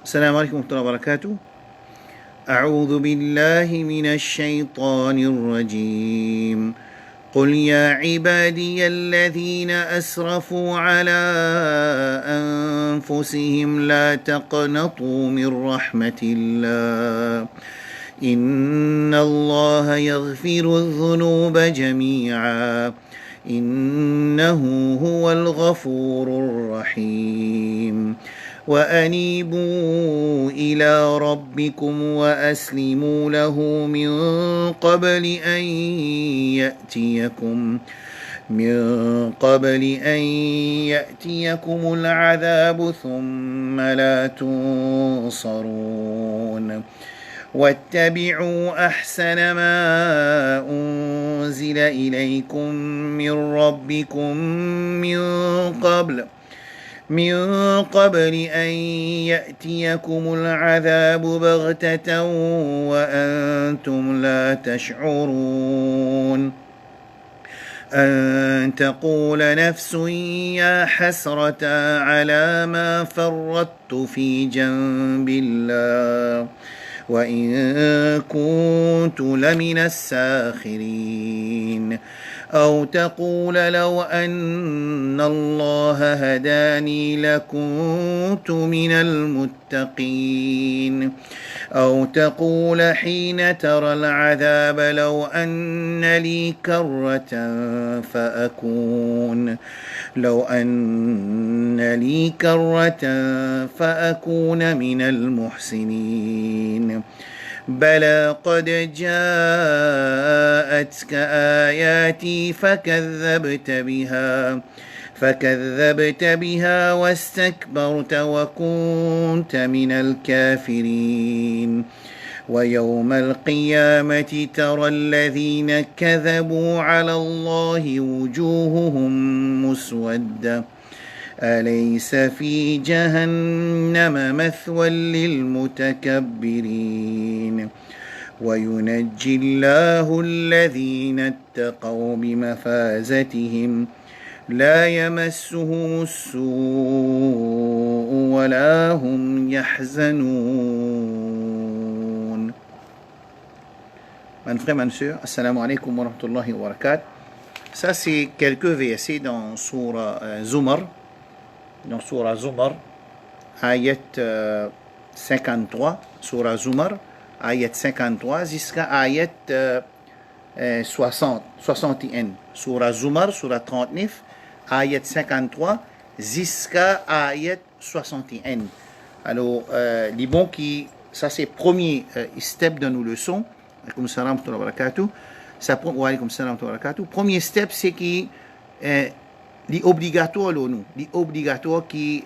السلام عليكم ورحمة الله وبركاته. أعوذ بالله من الشيطان الرجيم. قل يا عبادي الذين أسرفوا على أنفسهم لا تقنطوا من رحمة الله إن الله يغفر الذنوب جميعا إنه هو الغفور الرحيم. وأنيبوا إلى ربكم وأسلموا له من قبل أن يأتيكم العذاب ثم لا تنصرون. واتبعوا أحسن ما أنزل إليكم من ربكم من قبل أن يأتيكم العذاب بغتة وأنتم لا تشعرون. أن تقول نفس يا حسرة على ما فرطت في جنب الله وإن كنت لمن الساخرين. أو تقول لو أن الله هداني لكنت من المتقين. أو تقول حين ترى العذاب لو أن لي كرة فأكون من المحسنين. بلى قد جاءتك آياتي فكذبت بها واستكبرت وكنت من الكافرين. ويوم القيامة ترى الذين كذبوا على الله وجوههم مسودة أليس في جهنم مثوى للمتكبرين. وينجي الله الذين اتقوا بمفازتهم لا يمسهم السوء ولا هم يحزنون. Mes frères, mes sœurs, assalamu alaikum wa rahmatullahi wa barakatuh. Ça, c'est quelques versets dans Surah Zumar. Dans Surah Zumar, ayat 53, Surah Zumar, ayat 53 jusqu'à ayat 61. Surah Zumar, Surah 39, ayat 53 jusqu'à ayat 61. Alors, les bons qui, ça c'est premier step de nos leçons. Alaykoum salam wa barakatuh. Premier step, c'est qui l'obligatoire l'obligatoire qui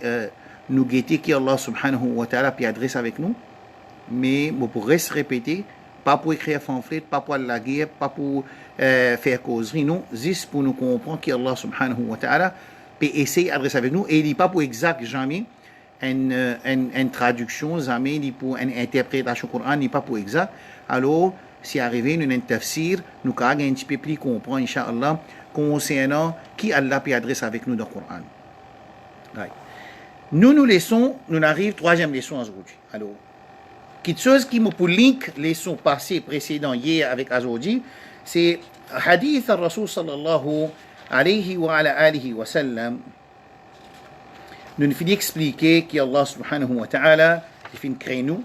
nous guetter qui Allah subhanahu wa ta'ala puis adresse avec nous, mais pour rester répéter, pas pour écrire pamphlet, pas pour la guerre, pas pour faire causerie, non, juste pour nous comprendre qu'Allah subhanahu wa ta'ala peut essayer d'adresser avec nous, et il n'est pas pour exact jamais une traduction, jamais il pour une interprétation du Coran, il n'est pas pour exact. Alors si arrivé nous un tafsir, nous avons un petit peu plus comprendre inshallah concernant qui Allah peut adresser avec nous dans le Coran. Right. Nous arrivons troisième leçon aujourd'hui. Alors, quelque chose qui me pour link leçon passée précédente hier avec aujourd'hui, c'est hadith al-Rasul sallallahu alayhi wa ala alihi wa sallam. Nous finissons d'expliquer qu'Allah subhanahu wa ta'ala finit créer nous,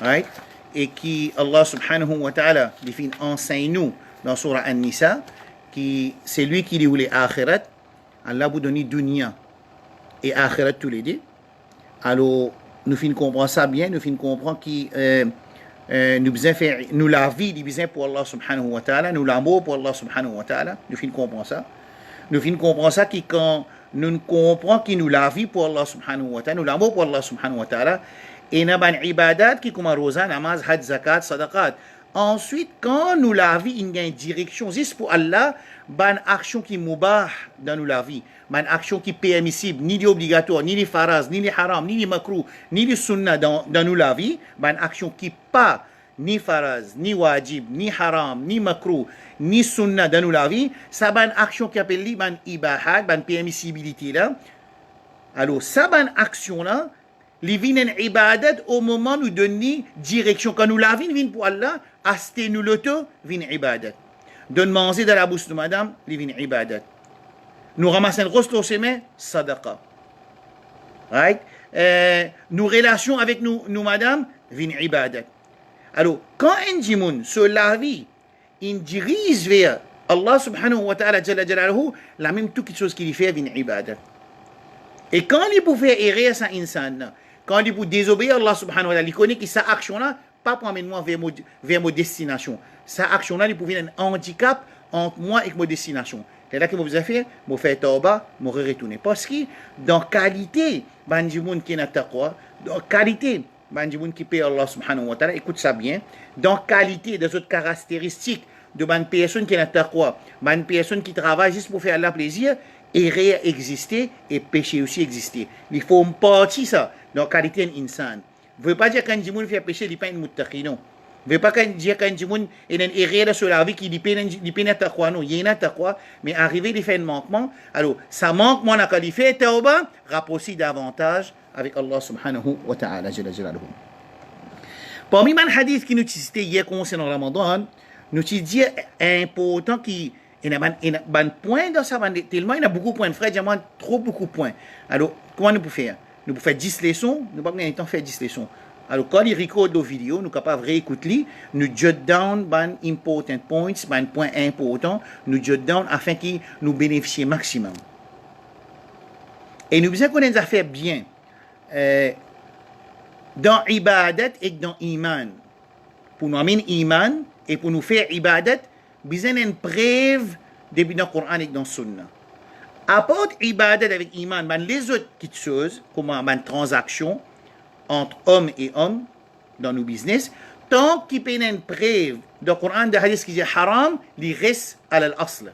right? Et qu'Allah subhanahu wa ta'ala finit enseigne nous dans Surah An-Nisa, qui c'est lui qui dit les akhirat, Allah vous donne dunya et akhirat tous les deux. Alors nous finissons comprendre ça bien, nous finissons comprendre que nous la vie du besoin pour Allah subhanahu wa ta'ala, nous l'amour pour Allah subhanahu wa ta'ala, nous finissons comprendre ça. Nous finissons comprendre ça qui quand nous comprenons que nous la vie pour Allah subhanahu wa ta'ala, nous l'amour pour Allah subhanahu wa ta'ala, et nous avons ibadat qui comme rosa, namaz, hajj, zakat, sadaqat. Ensuite, quand nous la vie, il y a une direction, juste pour Allah, une action qui est mubah dans nous la vie, une action qui est permissible, ni obligatoire, ni faraz, ni haram, ni makrou, ni sunnah dans nous la vie, une action qui n'est pas ni faraz, ni wajib, ni haram, ni makrou, ni sunnah dans nous la vie, ça une action qui appelle une ibahat, une permissibilité là. Alors, ça une action là, li vinen ibadat au moment nous donner direction. Quand nous la vin pour Allah, aste nous l'auto, vin ibadat. Donne manger dans la bouche de madame, li vin ibadat. Nous ramassons le rosto au chemin, sadaqa. Right? Nos relations avec nous madame, vin ibadat. Alors, quand un djimoun se lavi, il dirige vers Allah subhanahu wa ta'ala, la même toute chose qu'il fait, vin ibadat. Et quand il peut faire errer sa insan, quand il peut désobéir Allah subhanahu wa ta'ala, il connaît que sa action-là, pas pour amener moi vers ma destination. Sa action-là, il peut faire un handicap entre moi et ma destination. C'est là que je vais faire, je vais faire tauba, je vais retourner. Parce que dans la qualité, bandimoun qui n'a taqwa, dans la qualité, bandimoun qui paie Allah subhanahu wa ta'ala, écoute ça bien, dans la qualité des autres caractéristiques de une personne qui n'a taqwa, une personne qui travaille juste pour faire Allah plaisir, erreur exister et péché aussi exister. Il faut une partie ça dans la qualité d'un insan. Ne veut pas dire qu'un djimoun fait péché, il n'est pas un muttaqi, non. Ne veut pas dire qu'un djimoun est une erreur sur la vie qui n'est pas taqwa, non. Il y a un taqwa, mais arrivé, il fait un manquement. Alors, ça manquement, quand il fait tauba, rapproche davantage avec Allah subhanahu wa ta'ala. Parmi les hadiths qui nous cités hier concernant le Ramadan, nous dit important qui il y a un point dans ça, tellement il y a beaucoup de points. Frère, il y a trop beaucoup de points. Alors, comment nous pouvons faire? Nous pouvons faire 10 leçons, nous n'avons pas le temps de faire 10 leçons. Alors, quand il record nos vidéos, nous sommes capables de réécouter, nous jot down les important points, les points importants, nous jot down afin que nous bénéficions maximum. Et nous besoin qu'on ait des affaires bien dans ibadat et dans iman. Pour nous amener iman et pour nous faire ibadat, besoin d'une preuve depuis dans le Coran et dans le Sunna. À part ibadat avec iman, les autres petites choses, comme une transaction entre hommes et hommes dans nos business, tant qu'il y a une preuve dans le Coran de hadith qui dit haram, il reste à l'asl.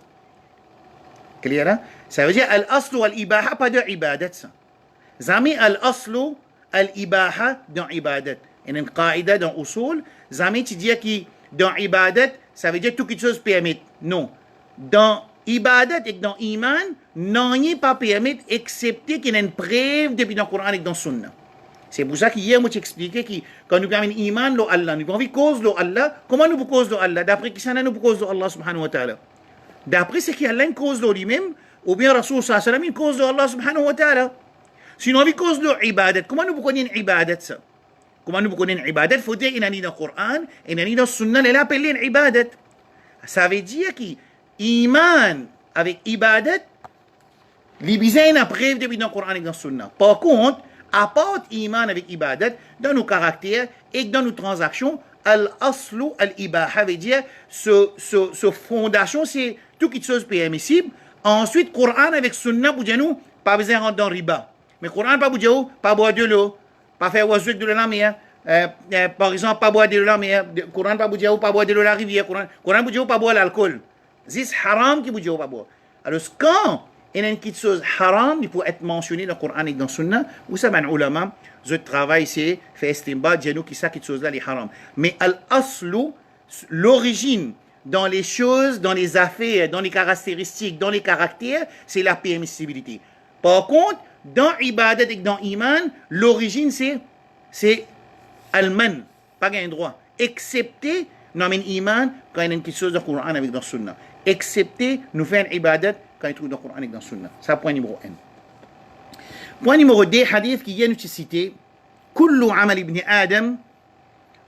Clair? Ça veut dire al-aslu al-ibaha, pas de ibadat. Zami al-aslu al-ibaha dans ibadat. Il y a une qaïda dans usul, zami tu dis que dans ibadat, ça veut dire que toute chose permet. Non. Dans ibadat et dans iman, non, il n'est pas permis, excepté qu'il y ait une preuve depuis dans le Coran et dans le Sunna. C'est pour ça qu'hier, moi, j'expliquais que quand nous avons iman, lo Allah, nous avons envie cause lo Allah, comment nous cause lo Allah? D'après qui ça, nous cause lo Allah subhanahu wa ta'ala? D'après ce qu'il y a une cause lo lui-même, ou bien Rasul sallallahu alayhi wa sallam, une cause lo Allah subhanahu wa ta'ala. Si nous avons cause lo ibadat, comment nous connaissons ibadat ça? Comment nous connaissons ibadat? Il faut dire qu'il y a dans le Coran, il y a dans le Sunna, il y a appelé ibadat. Ça veut dire que iman avec ibadat, les besoins na preuve depuis dans le Coran et dans le Sunna. Par contre, à part iman avec ibadat, dans nos caractères et dans nos transactions, al-aslu al-ibaha veut dire ce fondation, c'est tout quelque chose permissible. Ensuite, Coran avec Sunna, pour dire nous, pas besoin de rentrer dans riba. Mais Coran, pas pour dire, pas boire de l'eau, pas faire oiseau de la mer. Par exemple, pas boire de l'eau la mer. Coran, pas pour dire, pas boire de l'eau la rivière. Coran, pour dire, pas boire l'alcool. C'est haram qui vous dit, pas boire. Alors, quand il y a une petite chose haram, il peut être mentionné dans le Coran et dans le Sunna, ou ça, ben, ulama, je travaille, c'est faire estimba, dire nous qui ça, cette chose-là, est haram. Mais al-aslu, l'origine, dans les choses, dans les affaires, dans les caractéristiques, dans les caractères, c'est la permissibilité. Par contre, dans ibadat et dans iman, l'origine, c'est al-man, pas un droit. Excepté, dans iman, quand il y a une petite chose dans le Coran avec dans le Sunna. Excepté, nous faire une ibadat, quand il trouve dans le Coran et dans le Sunna. C'est le point numéro 1. Point numéro 2, hadith qui vient nous citer. Kullu amal ibn Adam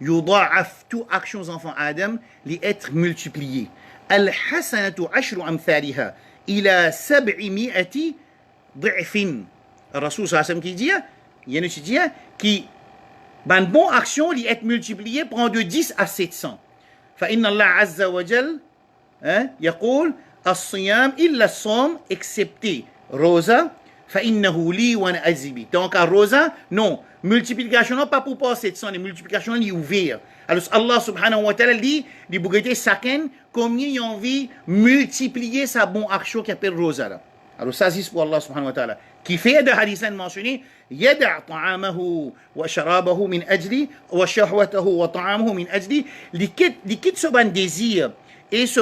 yudha'af, tout action des enfants Adam, li être multiplié. Al-hasanatu ashru amthaliha ila 700 ضعف. Rasul sallallahu alayhi wa sallam qui dit, il y a nous dit qui une bonne action li être multipliée prend de 10 à 700. فإن الله عز وجل يقول الصيام إلا الصوم excepté rosa فإنه لي وأنا أجزي به. Donc à rosa non, multiplication non pas pour pas 700, les multiplications li ouvert. Alors Allah subhanahu wa ta'ala dit les bougetés chacun combien il envie multiplier sa bonne action qui appelle rosa là. Alors ça c'est pour Allah subhanahu wa ta'ala qui fait de hadith mentionné يدع طعامه وشرابه من أجلي وشهوته وطعامه من أجلي لكي ce ban désir et ce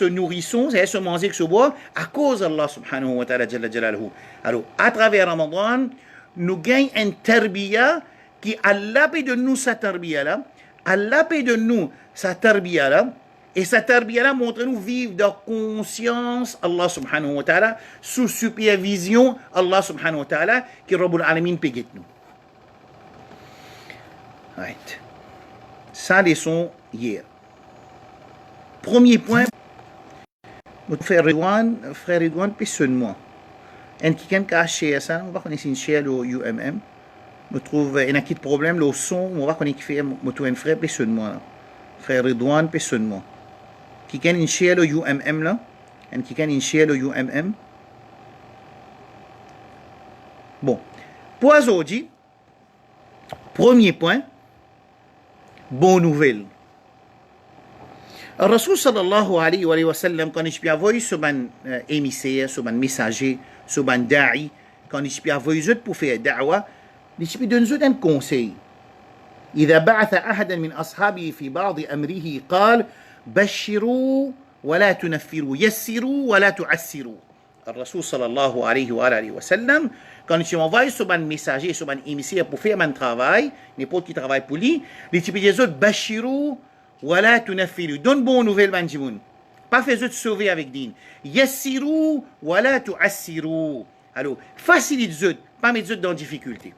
nourrisson, c'est ce manger que ce boire à cause d'Allah subhanahu wa ta'ala jalla jalaluhu. Alors à travers Ramadan, nous gagnons une tarbiya qui Allah peut de nous sa tarbiya là, Allah peut de nous sa tarbiya là, et sa tarbiya là montre nous vivre dans conscience Allah subhanahu wa ta'ala, sous supervision Allah subhanahu wa ta'ala, qui Rabbul Alamin peut guider nous. Right. Ça, leçon hier. Premier point, frère Ridwan, puis seulement. En qui qui a share ça, on va connaître une share le UMM. Je trouve un petit problème le son, on va connaître qui fait moto un frère puis seulement. Frère Ridwan puis seulement. Qui a une share le UMM là, en qui a une share le UMM. Bon, pour aujourd'hui, premier point, bonne nouvelle. الرسول صلى الله عليه وآله وسلم كان يشبه voy سبان émissaire, سبان messager, سبان داعي كان يشبه voy زود pour faire دعوة يشبه دون زود un conseil إذا بعث أحدا من أصحابه في بعض أمره قال بشروا ولا تنفروا يسروا ولا تعسروا الرسول صلى الله عليه وآله وسلم quand il envoie sur un messager, sur un émissaire pour faire un travail, n'importe qui travaille pour lui, il dit des autres bashirou wala tunafiru, donne bonne nouvelle banjimoun. Pas fait autres sauver avec din. Yassiru wala tuassiru. Alors, facilite autres, pas mettre autres dans difficulté.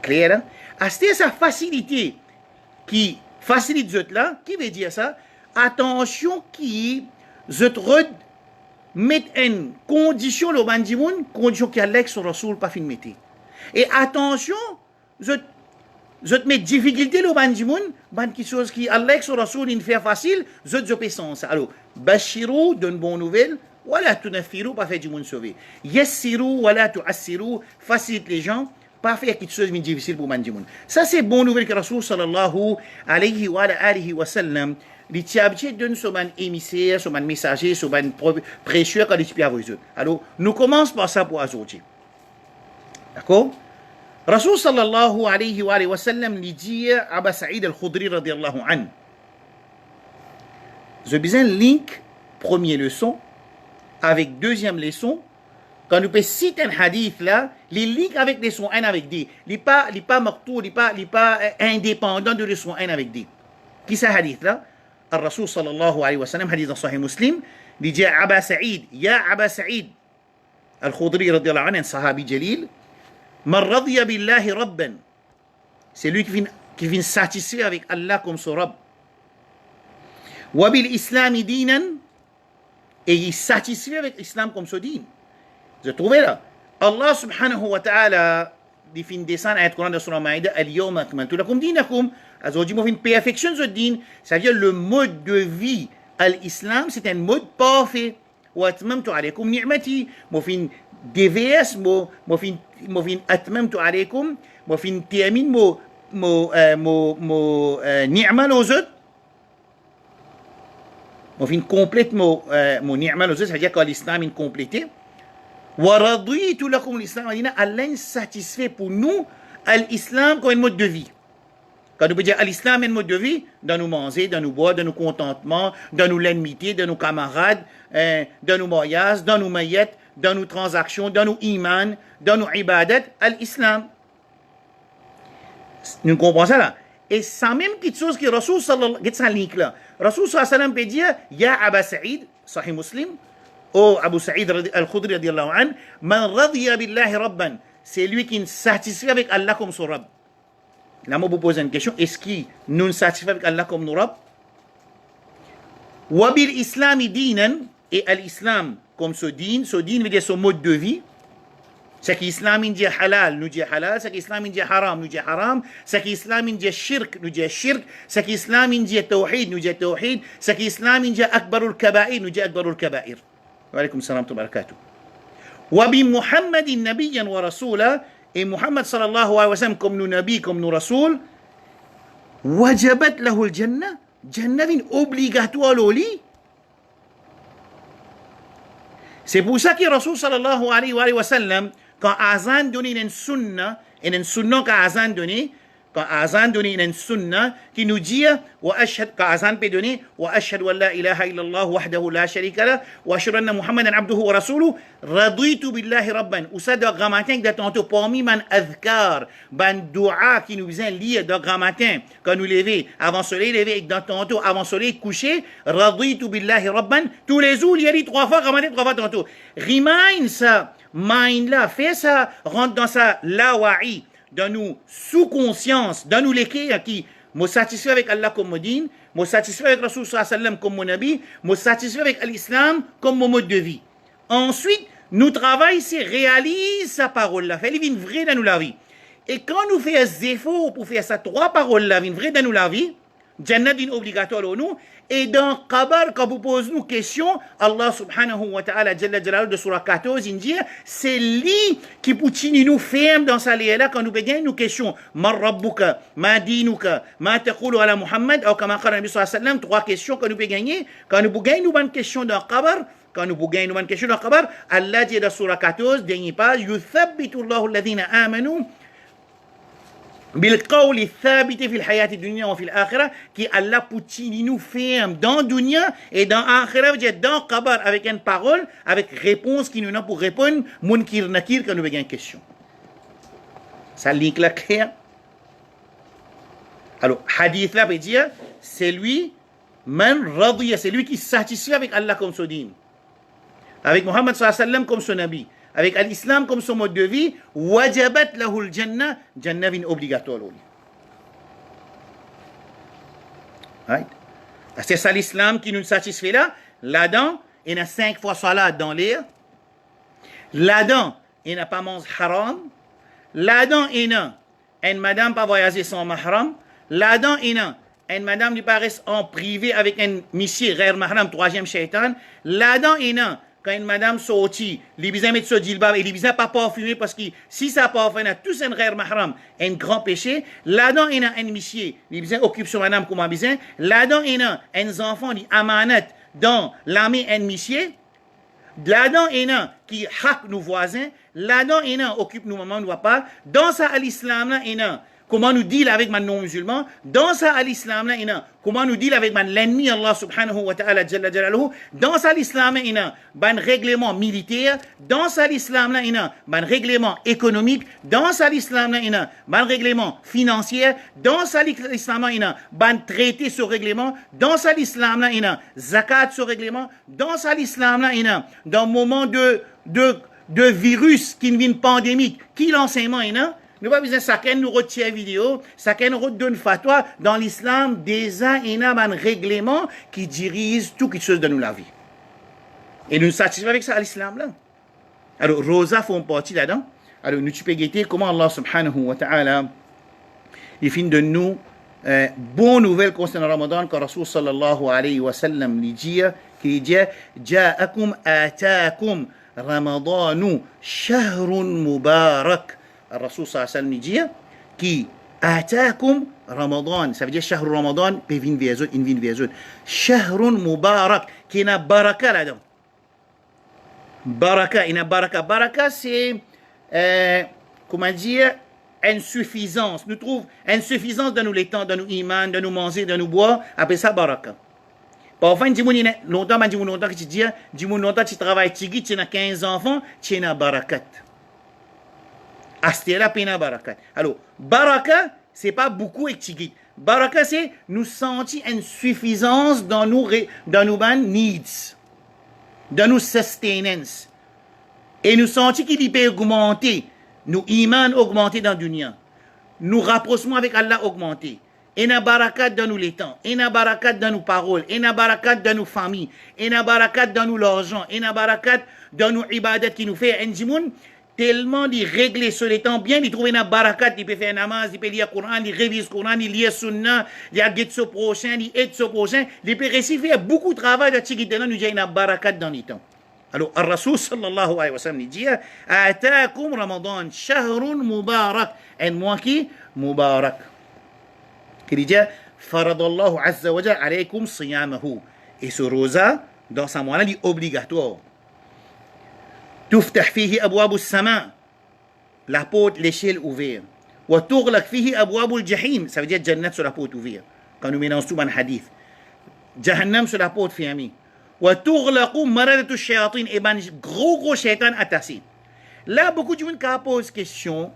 Clair, hein? C'est sa facilité qui facilite autres là, qui veut dire ça? Attention qui autres mettre une condition le bandimoun, condition qui a l'ex sur Rasoul pas fin mettre. Et attention, je mets difficulté le bandimoun, ban qui chose qui a l'ex sur Rasoul il fait facile, je peux sans ça. Alors, bashirou donne bonne nouvelle, wala tunafiru pas fait du monde sauver. Yassiru wala tuassiru facilite les gens, pas faire quelque chose de difficile pour bandimoun. Ça c'est bonne nouvelle que Rasoul sallallahu alayhi wa sallam les tiabtiers donnent sur un émissaire, sur un messager, sur un prêcheur quand ils sont avec eux. Alors, nous commençons par ça pour aujourd'hui. D'accord? Rasoul sallallahu alayhi wa sallam lui dit à Abu Sa'id al-Khudri radiyallahu anhu. Je besoin link première leçon avec deuxième leçon. Quand nous pouvons citer un hadith là, les links avec leçon 1 avec D. Il n'est pas marteau, il n'est pas indépendant de leçon 1 avec D. Qui c'est hadith là? الرسول صلى الله عليه وسلم حديث صحيح مسلم لجاء أبا سعيد يا أبا سعيد الخضري رضي الله عنه صحابي جليل من رضي بالله ربا c'est lui qui vient satisfait avec Allah comme son Rabb وبالإسلام دينا et il satisfait avec l'islam comme son din. Vous trouvez là Allah subhanahu wa ta'ala di fin descendre à Coran de Surah Maïda al-yawma akmaltu lakum dinakum. Aujourd'hui, moi, une perfection de din, c'est-à-dire le mode de vie à l'islam, c'est un mode parfait. Wa atmamtu alaykum ni'mati. Moi, fin DVS, moi, fin atmamtu alaykum, moi, fin tiamin, ni'ma aux autres. Moi, fin complète, mon ni'ma aux autres, c'est-à-dire que l'islam est complété. وَرَضِيتُ لَكُمُ الْإِسْلَامَ دِينًا. Allah est satisfait pour nous l'islam comme un mode de vie. Quand on peut dire l'islam est un mode de vie, dans nos manger, dans nos boire, dans nos contentements, dans nos l'amitié, dans nos camarades, dans nos mariages, dans nos maillettes, dans nos transactions, dans nos iman, dans nos ibadat, l'islam. Nous comprenons ça là. Et sans même quelque chose que Rasoul sallallahu alayhi wa sallam, Rasoul sallallahu alayhi wa sallam peut dire, Ya Aba Sa'id, Sahih Muslim, oh Abu Sa'id al-Khudri radiyallahu anhu, man radiya billahi rabban, c'est lui qui est satisfait avec Allah comme son Rabb. Là, moi, vous pose une question, est-ce qu'il nous satisfait avec Allah comme nos Rabb? Wa bil islami dinan, et l'islam comme ce din veut dire son mode de vie. C'est qu'islam dit halal, nous dit halal, c'est qu'islam dit haram, nous dit haram, c'est qu'islam dit shirk, nous dit shirk, c'est qu'islam dit tawhid, nous dit tawhid, c'est qu'islam dit akbarul kaba'ir, nous dit akbarul kaba'ir. وعليكم السلام ورحمة الله وبركاته. وبمحمد نبيا ورسولا et Muhammad sallallahu alayhi wa sallam comme nous nabi, comme nous rasoul, wajabat lahu al-jannah, jannah est obligatoire au lit. C'est pour ça que Rasoul sallallahu alayhi wa sallam, quand Azan donne une sunna qu'Azan donne, quand Azan donne une sunna qui nous dit, quand Azan peut donner, wa ashhadu an la ilaha illallah wahdahu la sharika la, wa ashhadu anna Muhammadan abduhu wa rasuluhu, raditu billahi rabban. Ou ça, de grand matin, que de tantôt, parmi man adhkar, ban dua qui nous vient lire de grand matin, quand nous lever, avant soleil lever, et dans tantôt, avant soleil coucher, raditu billahi rabban, tous les jours, il y a dit 3 fois, grand matin, 3 fois tantôt. Remind ça, mind là, fais ça, rentre dans ça, lawa'i, dans nous sous-conscience, dans nous l'équerre qui me satisfait avec Allah comme mon dîne, me satisfait avec Rasul sallam comme mon nabi, me satisfait avec l'islam comme mon mode de vie. Ensuite, nous travaillons, c'est réalise sa parole là, fait une vraie dans nous la vie. Et quand nous faisons des efforts pour faire ça 3 paroles là, une vraie dans nous la vie, Jannah est obligatoire pour nous. Et dans Qabar, quand vous posez nous question, Allah subhanahu wa ta'ala, Jalla Jalal de Surah 14, il dit, c'est lui qui poutine nous ferme dans sa là quand nous beggnons nous question, Ma rabbuka, ma dinuka, ma taqulu ala Muhammad, ou comme a dit Nabi sallallahu alayhi wa sallam, 3 questions que nous beggnons. Quand nous beggnons nous une question dans Qabar, quand nous beggnons nous une question dans Qabar, Allah dit dans Surah 14, dernier page, Yuthabbitu Allahu alladhina amanu, بالقول الثابت في الحياة الدنيا وفي الآخرة qui Allah poutine nous ferme dans dunya et dans akhira, dans qabar avec une parole, avec réponse qui nous a pour répondre munkir nakir quand nous avons une question. Ça link là clair. Alors hadith là veut dire c'est lui man radiya, c'est lui qui satisfait avec Allah comme son dîme, avec Muhammad sallallahu alayhi wa sallam comme son nabi, avec l'islam comme son mode de vie, wajabat lahu al-jannah, jannah est obligatoire. Right? C'est ça l'islam qui nous satisfait là. Là-dedans, il y a 5 fois salat dans l'air. Là-dedans, il n'y a pas mangé haram. Là-dedans, il y a une madame pas voyager sans mahram. Là-dedans, il y a une madame qui paraît en privé avec un monsieur, ghair mahram, 3e shaitan. Là-dedans, il y a quand une madame sortit, les bisins mettent ce djilbab et les bisins pas parfumé parce que si ça parfumé, tout c'est un ghair mahram, un grand péché. Là-dedans, il y a un monsieur, les bisins occupent sur madame comme un bisin. Là-dedans, il y a un enfant qui amanat dans l'armée un monsieur. Là-dedans, il y a qui hack nos voisins. Là-dedans, il y a occupe nos mamans, nous pas. Dans ça, à l'islam, là, il y a comment nous deal avec man non-musulman. Dans ça, à l'islam, là, il y a comment nous deal avec man l'ennemi, Allah subhanahu wa ta'ala, jalla jalaluhu. Dans ça, l'islam, il y a un règlement militaire. Dans ça, l'islam, là, il y a un règlement économique. Dans ça, l'islam, là, il y a un règlement financier. Dans ça, l'islam, là, il y a un traité sur règlement. Dans ça, l'islam, là, il y a zakat sur règlement. Dans ça, l'islam, là, il y a dans le moment de virus qui vient pandémique, qui l'enseignement, il y a. Nous pas besoin chacun nous retire vidéo, chacun nous donne fatwa. Dans l'islam, déjà, il y a un règlement qui dirige tout quelque chose dans la vie. Et nous satisfaisons avec ça à l'islam là. Alors, Rosa font partie là-dedans. Alors, nous tu peux guetter comment Allah subhanahu wa ta'ala, il finit de nous bonne nouvelle concernant Ramadan quand Rasul sallallahu alayhi wa sallam lui dit, qui dit, Ja'akum ataakum Ramadanu shahrun mubarak. الرسول صلى الله عليه وسلم dit qui ataakum Ramadan, ça veut dire shahr Ramadan peut venir vers eux, il vient vers eux. Shahrun mubarak, qui n'a baraka là-dedans. Baraka, il n'a baraka. Baraka, c'est, comment dire, insuffisance. Nous trouvons insuffisance dans nous les temps, dans nous iman, dans nous manger, dans nous boire, après ça baraka. Parfois, il dit longtemps que tu dis, longtemps tu travailles, tu as 15 enfants, tu as barakat. Astera pena barakat. Alors, baraka, c'est pas beaucoup et tigit. Baraka, c'est nous sentir une suffisance dans nos needs, dans nos sustenance. Et nous sentir qu'il peut augmenter, nous iman augmenter dans le dunya. Nous rapprochement avec Allah augmenter. Et na barakat dans nous les temps, et na barakat dans nos paroles, et na barakat dans nos familles, et na barakat dans nous l'argent, et na barakat dans nos ibadat qui nous fait un djimoun. Tellement il règle sur les temps bien, il trouve une barakat, il peut faire namaz, il peut lire le Coran, il révise le Coran, il lit sunna, il aide ce prochain, il aide ce prochain, il peut réussir beaucoup de travail de tigidana, nous avons une barakat dans les temps. Alors, le Rasul sallallahu alayhi wa sallam dit, Ataakum Ramadan, shahrun mubarak, un mois qui mubarak. Il dit, Faradallahu azza wa jalla alaykum siyamahu. Et ce rosa, dans sa mois-là, il est obligatoire. تفتح فيه أبواب السماء, la porte, l'échelle ouverte. وتغلق فيه أبواب الجحيم. Ça veut dire Jannat sur la porte ouverte. Quand nous mélangeons tout dans le hadith. Jahannam sur la porte fermée. وتغلق مردة الشياطين. Et ben gros shaitan attaché. Là, beaucoup de gens posent question.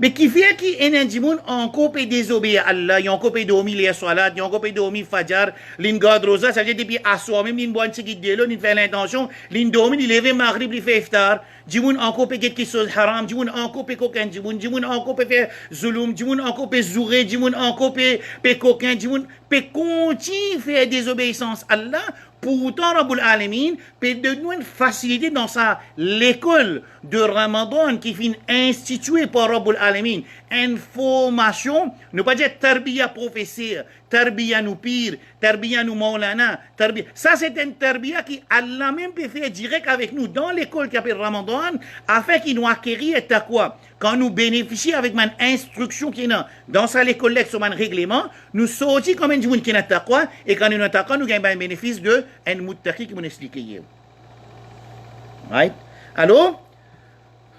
Mais qui fait qu'il y a des gens encore peut désobéir à Allah, ils ont encore peut dormir les salat, ils ont encore peut dormir Fajr, ils gardent rosa, ça veut dire depuis à soi même, ils boivent un petit de l'eau, ils font l'intention, ils dorment, ils lèvent Maghrib, ils font iftar, des gens encore peut quelque chose haram, des gens encore peut coquin, des gens encore peut faire zulum, des gens encore peut zouré, des gens encore peut coquin, des gens peut continuer à faire désobéissance à Allah. Pourtant, Rabbul Alamin peut donner une facilité dans sa l'école de Ramadan qui est instituée par Rabbul Alamin. Information, ne pas dire tarbiya professeur, tarbiya nous pire, tarbiya nous maulana, tarbiya. Ça, c'est une tarbiya qui Allah même peut faire direct avec nous dans l'école qui s'appelle Ramadan afin qu'il nous acquérir et quoi. Quand nous bénéficions avec une instruction qui est dans sa l'école sur un règlement, nous sortons comme un gens qui est taqwa et quand nous avons taqwa, nous gagnons un bénéfice de un muttaqi qui m'ont expliqué. Right? Alors,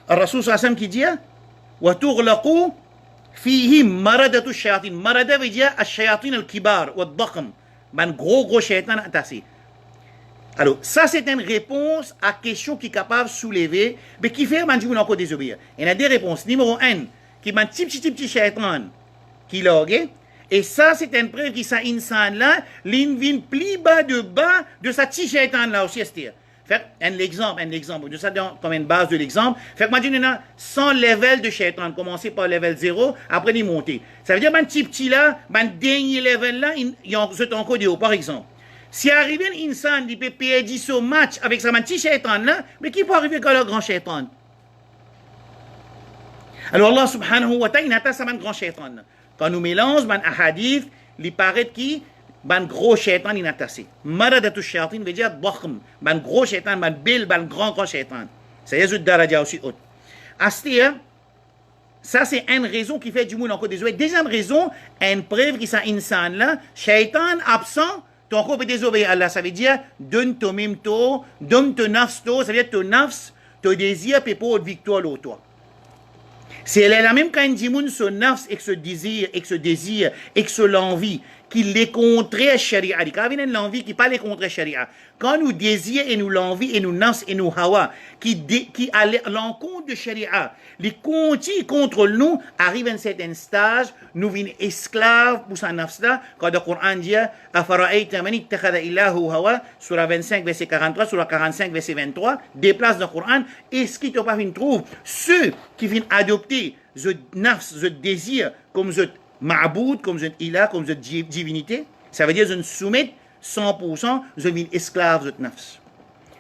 le Rasul sallam qui dit وَتُغْلَقُ فِيهِ مَرَدَةُ الشَّيَاطِينَ. Marada veut dire الشياطين الكبار والضخم. Un gros shaitan attaché. Alors, ça c'est une réponse à question qui est capable de soulever, mais qui fait que nous encore désobéir. Il y a des réponses. Numéro 1, qui est un petit shaitan qui l'a, et ça c'est une preuve que ça insan là, l'in vient plus bas de sa petit shaitan là aussi, c'est-à-dire. Fait un exemple, de ça comme une base de l'exemple. Fait que moi, il y a 100 levels de shaitan, commencer par level 0, après il monter. Ça veut dire, un petit là, un dernier level là, il y a encore des hauts, par exemple. Si arrive un insan, il peut perdre ce match avec sa petit shaitan là, mais qui peut arriver quand le grand shaitan? Alors Allah subhanahu wa ta'ala, il attaque sa grand shaitan. Quand nous mélangeons un hadith, il paraît qui ban gros shaitan il attaché. Maradatu shayatin veut dire bakhm, ban gros shaitan, ban bel, ban grand shaitan. Ça y est, daraja aussi haute. Astir, ça c'est une raison qui fait du monde encore désobéir. Deuxième raison, une preuve qui ça insan là, shaitan absent, ton corps peut désobéir à Allah. Ça veut dire, donne ton même taux, donne ton nafs taux, ça veut dire ton nafs, ton désir, peut pour victoire l'autre toi. C'est la même quand il dit son nafs et que ce désir, et que ce l'envie, qui les contraire à Sharia. Quand il y a l'envie qui pas les contraire à Sharia. Quand nous désirons et nous l'envie et nous nafs et nous hawa, qui à l'encontre de Sharia, les continue contre nous, arrive à un certain stage, nous venons esclaves pour sa nafs là, quand le Coran dit, Afara'ayta man ittakhadha illahu hawa, surah 25, verset 43, surah 45, verset 23, déplace dans le Coran, est-ce qu'il ne pas trouve ceux qui viennent adopter ce nafs, ce désir, comme ce ma'boud, comme je ilah, comme je divinité, ça veut dire je ne soumets 100%, je viens esclave de nafs.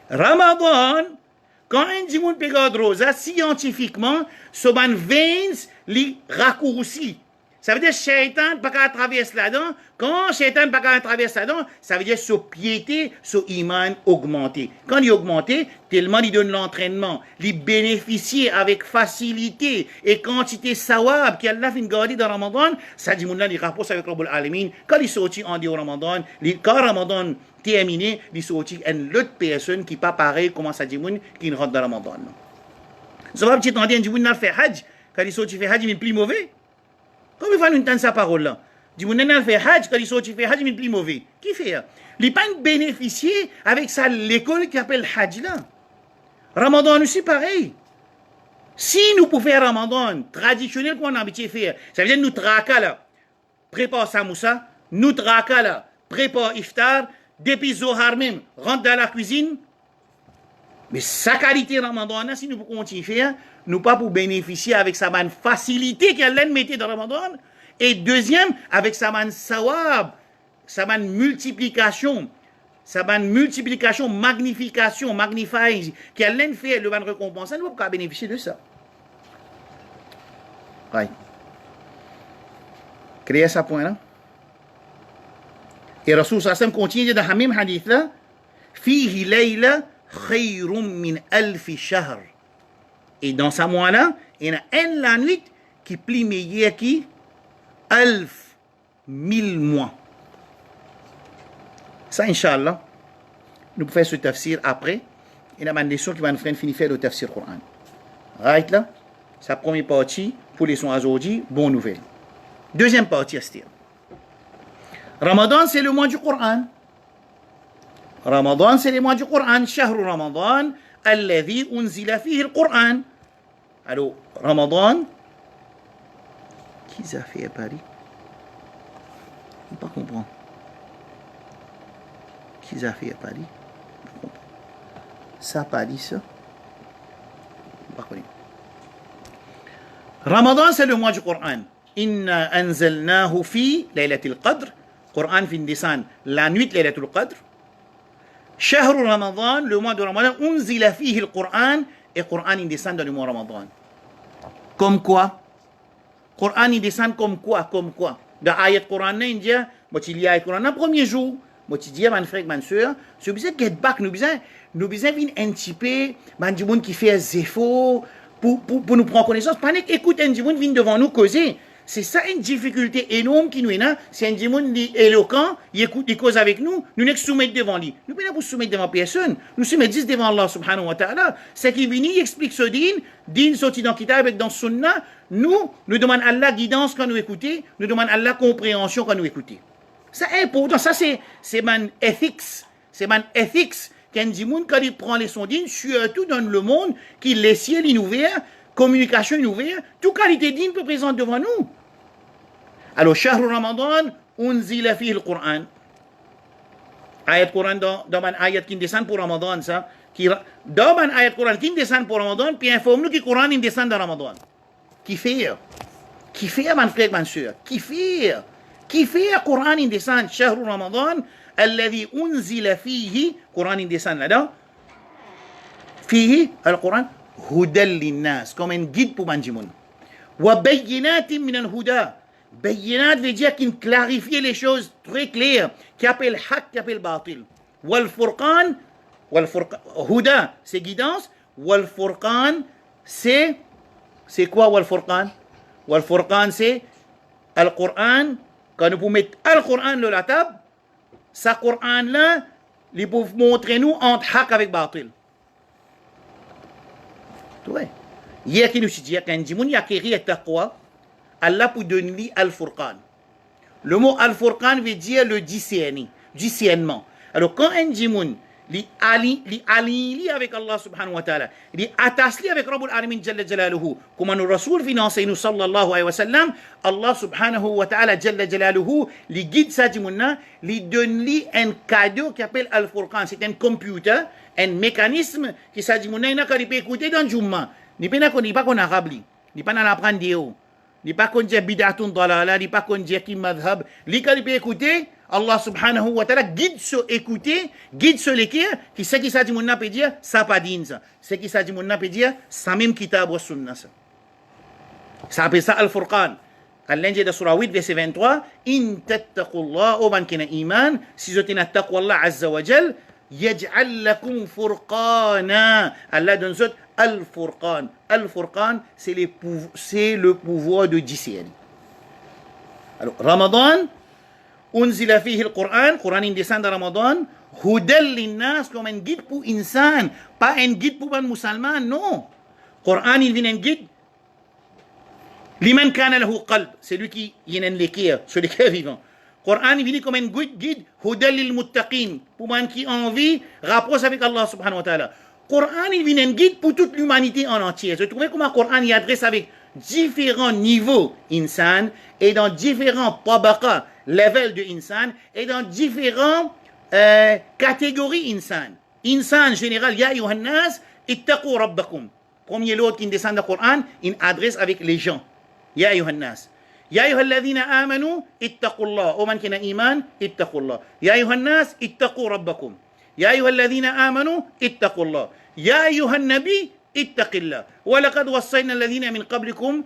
Ramadan, quand un dit mon pégade rosa, scientifiquement, ce ban veins les raccourcis. Ça veut dire shaitan pas qu'à traverser là-dedans. Quand shaitan pas qu'à traverser là-dedans, ça veut dire ce piété, ce iman augmenté. Quand il augmenté, tellement il donne l'entraînement, il bénéficie avec facilité et quantité sawab qu'Allah fin garder dans Ramadan, ça dit mon là il rapporte avec Rabbul Alamin. Quand il sortit en dit au Ramadan, quand Ramadan terminé, il sortit une autre personne qui pas pareil comment ça dit mon qui rentre dans Ramadan. Ça va petit temps dit mon fait hajj, quand il sortit fait hajj il est plus mauvais. Comment il faut nous entendre sa parole là? Du monde n'a fait hajj, quand il sortit fait hajj, il est plus mauvais. Qui fait? Il n'est pas bénéficié avec ça l'école qui appelle hajj là. Ramadan aussi pareil. Si nous pouvons faire Ramadan traditionnel qu'on a habitué à faire, ça veut dire nous traka là, prépare samoussa, nous traka là, prépare iftar, depuis Zohar même, rentre dans la cuisine. Mais sa qualité Ramadan, si nous pouvons continuer à faire, nous pas pour bénéficier avec sa manne facilité qu'elle mettait dans Ramadan. Et deuxième, avec sa manne sawab, sa manne multiplication, magnification, magnifying, qu'elle fait le ban récompense, nous pas bénéficier de ça. Ouais. Créer ça point là. Et Rasul sallam continue dans le même hadith là, fihi layla khayrum min alfi shahr. Et dans ce mois-là, il y a une la nuit qui est plus meilleure qui 1000 mois. Ça, Inch'Allah, nous pouvons faire ce tafsir après. Il y a une leçon qui va nous faire finir le tafsir Coran. Right là? Sa première partie, pour les soins aujourd'hui, bonne nouvelle. Deuxième partie, c'est-à-dire. Ramadan, c'est le mois du Coran. Ramadan, c'est le mois du Coran. Shahru Ramadan, alladhi unzila fihi le Coran. Alors, Ramadan, qui a fait à Paris? Je ne pas comprendre. Qui a fait à Paris? Ça, Paris, ça? Je ne pas Ramadan, c'est le mois du Coran. Inna anzalnahu fi laylatil qadr. Coran fin descend la nuit de laylatul qadr. Shahru Ramadan, le mois de Ramadan, unzila fihi le Coran. Et Coran il descend dans le mois Ramadan. Comme quoi? Coran il descend comme quoi? Comme quoi? Dans ayat Coran, il dit, moi tu lis ayat Coran le premier jour. Moi tu dis, mon frère, ma soeur, c'est besoin de get back, nous besoin venir un petit peu, du monde qui fait des efforts pour nous prendre connaissance. Pendant qu'écoute, un monde vient devant nous causer. C'est ça une difficulté énorme qui nous est là. C'est un monde éloquent, il écoute, il cause avec nous, nous ne soumettons devant lui. Nous ne pouvons pas soumettre devant personne. Nous soumettons devant Allah subhanahu wa ta'ala. C'est qui vient, il explique ce din sorti dans le kitab avec dans sunna. Nous demandons à Allah guidance quand nous écoutons, nous demandons à Allah compréhension quand nous écoutons. C'est important, ça c'est man ethics. C'est man ethics. Quand dit monde quand il prend les sondines, surtout dans le monde, qui les ciels est ouvert, communication est ouverte, toute qualité digne peut présenter devant nous. Alors, Shahr Ramadan, unzila fihi le Coran. Ayat Coran dans un ayat qui descend pour Ramadan, ça. Dans un ayat Coran qui descend pour Ramadan, puis informe-nous que le Coran descend dans Ramadan. Qui fait, mon frère, ma soeur? Qui fait le Coran descend, Shahr Ramadan, الذي أنزل فيه قرآن descend là-dedans فيه القرآن هدى للناس comme un guide pour Banjimoun وبينات من الهدى بينات veut dire qu'il clarifie les choses très claires qui appelle haq qui appelle batil والفرقان هدى c'est guidance والفرقان c'est quoi والفرقان c'est le Coran quand nous pouvons mettre le Coran sur la table. Ce Coran-là, il peut montrer nous entre haq avec batil. Tu vois? Hier, qui nous dit, quand il y a qui rit taqwa, Allah peut donner al-Furqan. Le mot al-Furqan veut dire le discernement. Alors, quand un djimoun, li ali avec Allah subhanahu wa ta'ala, li attache avec Rabbul Alamin jalla jalaluhu, comme nous Rasoul finance nous sallallahu alayhi wa sallam, Allah subhanahu wa ta'ala jalla jalaluhu, li guide sa djimouna, li donne li un cadeau qui appelle Al-Furqan. C'est un computer, un mécanisme qui sa djimouna, il n'a qu'à écouter dans Jumma. Ni pas qu'on arabe li, ni pas n'en apprendre des hauts, ni pas qu'on dit bidatun dalala, ni pas qu'on dit qui madhab, li qu'à écouter. Allah subhanahu wa ta'ala guide sur écouter, guide sur l'écrire, qui sait qui ça dit mon peut dire, ça pas dit ça. C'est qui ça dit mon peut dire, ça même kitab wa sunna ça. Ça appelle ça Al-Furqan. Allah dit dans surah 8 verset 23, in tattaqullah wa man kana iman, si vous tenez taqwa Allah azza wa jal, yaj'al lakum furqana. Allah donne ça Al-Furqan. Al-Furqan, c'est le pouvoir de discerner. Alors Ramadan أنزل فيه القرآن قرآن descend dans Ramadan هدى للناس comme un guide pour insan pas un guide pour un musulman non Coran il vient un guide لمن كان له قلب c'est lui qui y a un cœur celui qui est vivant Coran il vient comme un guide هدى للمتقين pour man qui a envie rapproche avec Allah subhanahu wa ta'ala Coran il vient un guide pour toute l'humanité en entier je trouvais comment Coran il adresse avec différents niveaux insan et dans différents tabaqa level de insan et dans différentes catégories insan. Insan général, ya ayuhan nas, ittaqu rabbakum. Premier lot qui descend dans le Coran, il adresse avec les gens. Ya ayuhan nas. Ya ayuhal ladhina amanu, ittaqullah. Oman kina iman, ittaqullah. Ya ayuhan nas, ittaqu rabbakum. Ya ayuhal ladhina amanu, ittaqullah. Ya ayuhan nabi, ittaqillah. Wa laqad wassayna alladhina min qablikum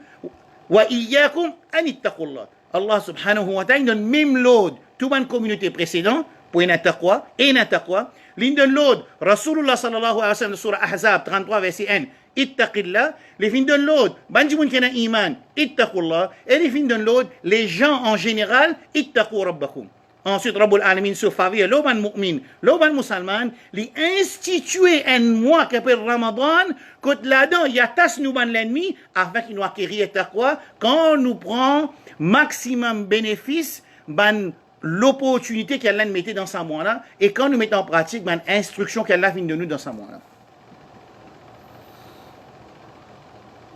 wa iyyakum an ittaqullah. Allah subhanahu wa ta'ala donne même l'ordre toute une communauté précédente pour une taqwa et une taqwa. L'une donne l'ordre Rasulullah sallallahu alayhi wa sallam surah Ahzab 33 verset 1 ittaqillah. Les fins donnent l'ordre banjimoun kena iman ittaqullah. Et les fins donnent l'ordre les gens en général ittaqu rabbakum. Ensuite, Rabbul Alamin se faveur, l'oban mu'min, l'oban musulman, li instituer un mois qui s'appelle Ramadan, quand là-dedans, il y a tas nous ban l'ennemi, afin qu'il nous acquérir taqwa, quand on nous prend maximum bénéfice, ban l'opportunité qu'Allah nous mettait dans ce mois-là, et quand nous mettons en pratique, ban instruction qu'Allah vient de nous dans ce mois-là.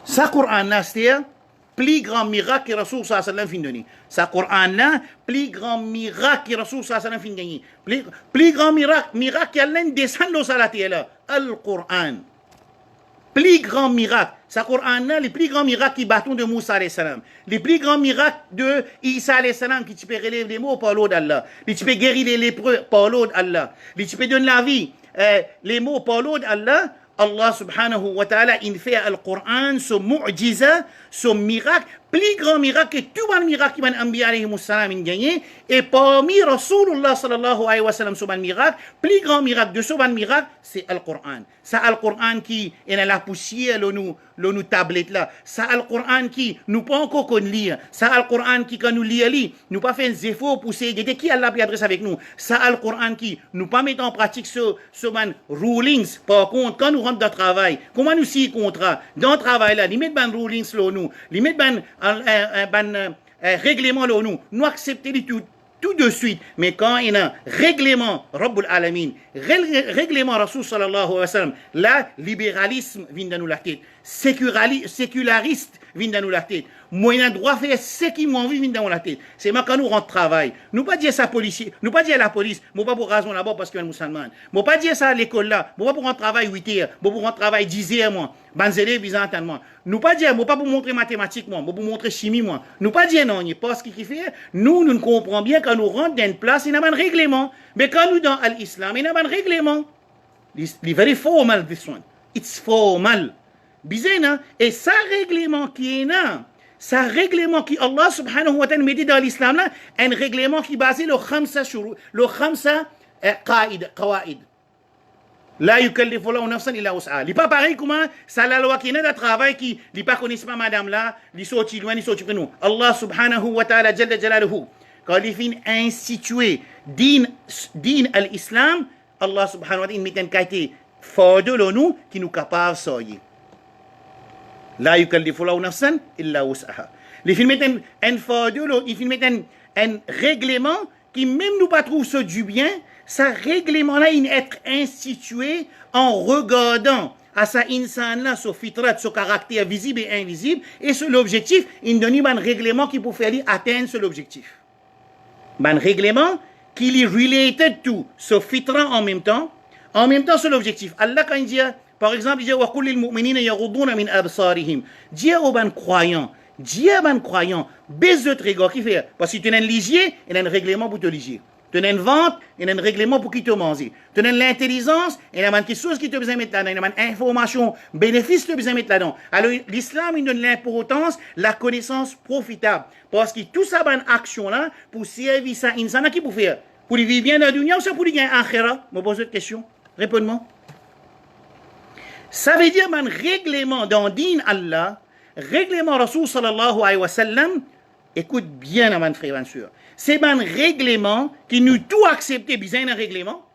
Ça, Coran-là, c'est plus grand miracle que Rasul sallallahu alayhi wa sallam fin donné. Ça, Coran-là, plus grand miracle que Rasul sallallahu alayhi wa sallam fin gagné. Plus grand miracle qu'Allah descend dans la terre, Al-Coran. Plus grand miracle. Ça, Coran-là, les plus grands miracles qui battent de Moussa alayhi salam. Les plus grands miracles de Isa alayhi salam qui tu peux relever les mots par l'eau d'Allah. Qui tu peux guérir les lépreux par l'eau d'Allah. Qui tu peux donner la vie, les mots par l'eau d'Allah. Allah subhanahu wa ta'ala, il fait Al-Qur'an, ce mu'jiza, ce miracle, plus grand miracle que tout le miracle qui m'a envoyé alayhi salam in gagné. Et parmi Rasulullah sallallahu alayhi wa sallam, ce miracle, plus grand miracle de ce miracle, c'est Al-Qur'an. C'est Al-Qur'an qui est la poussière, nous tablette là. C'est Al-Qur'an qui nous pas encore qu'on lire. C'est Al-Qur'an qui, quand nous lisons, nous pas fait des efforts pour s'aider. Qui Allah peut adresser avec nous? C'est Al-Qur'an qui nous pas mettre en pratique ce rulings. Par contre, quand nous rentrons dans le travail, comment nous signons contrat? Dans le travail là, limite ban rulings là nous, limite ban règlement là nous accepter tout de suite. Mais quand il y a un règlement, Rabbul Alamin, règlement Rasul sallallahu alayhi wa sallam, là, libéralisme vient dans nous la tête, séculariste vient dans nous la tête, moyen droit faire ce qui m'ont envie vient dans la tête. C'est moi quand nous rentrons travail, nous pas dire ça policier, nous pas dire la police, nous pas pour raison là-bas parce qu'il y a un musulman, nous pas dire ça à l'école là, nous pas pour rentrer travail 8 heures, nous pour rentrer travail 10 heures moi, banzélé byzantin. Nous pas dire, nous pas pour montrer mathématiques moi, nous pour montrer chimie moi. Nous pas dire non, il pas ce qu'il fait. Nous ne comprenons bien quand nous rentrons dans une place, il y a un règlement. Mais quand nous dans l'islam, il y a un règlement. It's very formal this one. It's formal. Bizarre, et ça règlement qui est là, ça règlement qui Allah subhanahu wa ta'ala met dans l'islam là, un règlement qui est basé le khamsa qawaid. La yukallifu Allahu nafsan illa wus'aha. Il pas pareil comment ça la loi qui est dans le travail qui il pas connaît pas madame là, il sorti loin, il sorti pour nous. Allah subhanahu wa ta'ala jalla jalaluhu quand il fin instituer din al-islam, Allah subhanahu wa ta'ala met un qualité fort de nous qui nous capable soyer. La yukallifu Allahu nafsan illa wus'aha. Il fin met un fort de l'eau, il fin met un règlement qui même nous pas trouve ça du bien. Ce règlement-là, il est institué en regardant à sa insan-là, son fitrat, son caractère visible et invisible, et sur l'objectif, il donne un règlement qui peut faire atteindre ce l'objectif. Un règlement qui est related to ce fitrat en même temps sur l'objectif. Allah, quand il dit, par exemple, il dit, wa kulli al-mu'minina yaghuduna min absarihim. Dis aux croyants, baisse de regard, qui fait? Parce que tu as un ligier, il y a un règlement pour te ligier. Tu as une vente, il y a un règlement pour qui te manger. Tu as l'intelligence, il y a quelque chose qui te besoin mettre là-dedans. Il y a une information, bénéfice te besoin mettre là-dedans. Alors, l'islam, il donne l'importance, la connaissance profitable. Parce que tout ça, une action-là, pour servir ça, insan, qui pour faire? Pour vivre bien dans la dunya ou ça pour gagner akhira? Je me pose cette question. Réponds-moi. Ça veut dire, un règlement dans din Allah, règlement Rasul sallallahu alayhi wa sallam, écoute bien, mon frère, bien sûr. C'est un règlement qui nous tout accepté, bien un règlement.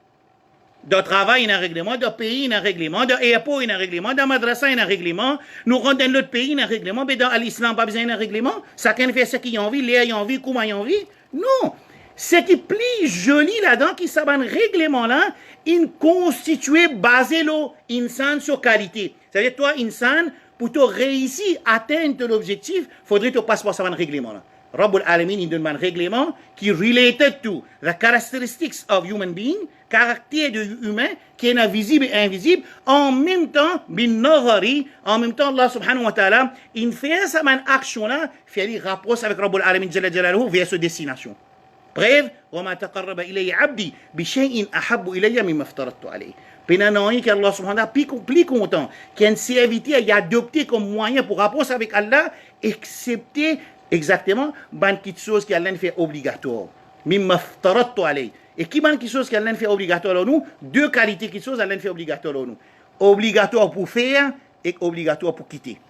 De travail, il y a un règlement. De pays, il y a un règlement. De aéroport, il y a un règlement. De madrasa, il y a un règlement. Nous rentrons dans l'autre pays, il y a un règlement. Mais dans l'islam, pas besoin d'un règlement. Chacun fait ce qu'il a envie, l'air a envie, comment il a envie. Non. Ce qui est plus joli là-dedans, qui est un règlement-là, il constitue, basé l'insan sur qualité. C'est-à-dire, toi, insan, pour te réussir à atteindre l'objectif, il faudrait que tu passes par un règlement-là. Rabbul Alamin, il donne un règlement qui est related to the characteristics of human being, caractère de humain, qui est visible et invisible, en même temps, en même temps, Allah subhanahu wa ta'ala, il fait cette action-là, fait les rapproche avec Rabbul Alamin jalla jalaluhu vers cette destination. Bref, وَمَا تَقَرَّبَ إِلَيَّ عَبْدِي بِشَيْءٍ أَحَبُّ إِلَيَّ مِمَّا افْتَرَضْتُ عَلَيْهِ. Pénanoi qu'Allah subhanahu wa ta'ala plus content, qui a une serviteur a adopté comme moyen pour rapprocher avec Allah, excepté exactement ban quelque chose qui Allah fait obligatoire. Mimma aftaradtu alayhi. Et qui ban quelque chose qui Allah fait obligatoire nous? Deux qualités quelque chose Allah fait obligatoire nous. Obligatoire pour faire et obligatoire pour quitter.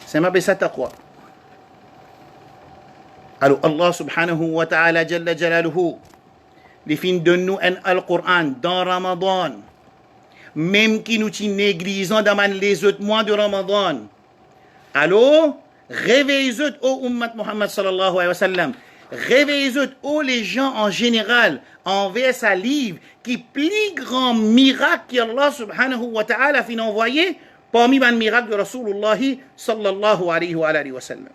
C'est ma bessa taqwa. Alors Allah subhanahu wa ta'ala jalla jalaluhu, les fins de nous un Al-Qur'an dans Ramadan, même qui nous néglisons dans les autres mois de Ramadan. Alors, réveillez-vous au Ummat Muhammad sallallahu alayhi wa sallam. Réveillez-vous aux les gens en général envers sa livre qui plus grand miracle qu'Allah subhanahu wa ta'ala fin envoyé parmi les miracles de Rasulullah sallallahu alayhi wa sallam.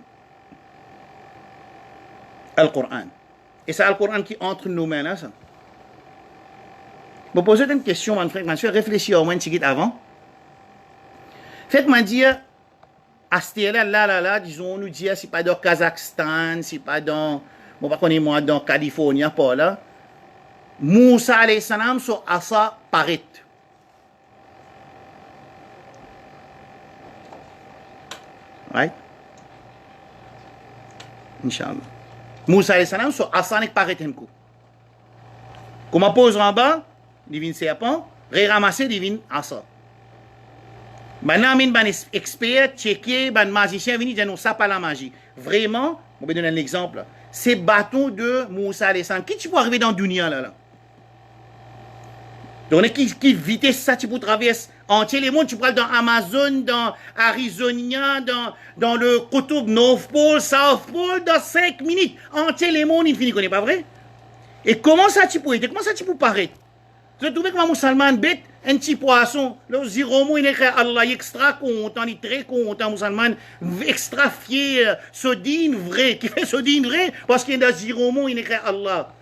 Al-Qur'an. Et c'est Al-Qur'an qui entre nos mains là, ça. Je me pose une question, mon frère, je réfléchis au moins un petit peu avant. Faites-moi dire, à ce là, disons, on nous dit, c'est pas dans Kazakhstan, c'est pas dans, bon, pas qu'on est moi, dans Californie, pas là. Moussa alayhi salam, sur Asa Parit. Right? Inch'Allah. Moussa alayhi salam, sur Asa nek Parit henko. Comment pose en bas, divine serpent, ramasser divine Asa. Maintenant, min ban expert, checker, ban magicien, vini dire non, ça pas la magie. Vraiment, on va donner un exemple. Ces bâtons de Moussa alayhi salam, qui tu peux arriver dans le dunya là? Donc, qui vitesse ça, tu peux traverser entier les mondes, tu peux aller dans Amazon, dans Arizona, dans le Koutoub, North Pole, South Pole, dans 5 minutes. Entier les mondes, il finit, n'est pas vrai? Et comment ça tu peux être? Comment ça tu peux paraître? Tu trouves que musulman bête, un petit poisson, le ziromo, il est Allah extra content, il est très content, musulman, extra fier, sodine vrai, qui fait sodine vrai, parce qu'il y a un ziromo, il est Allah.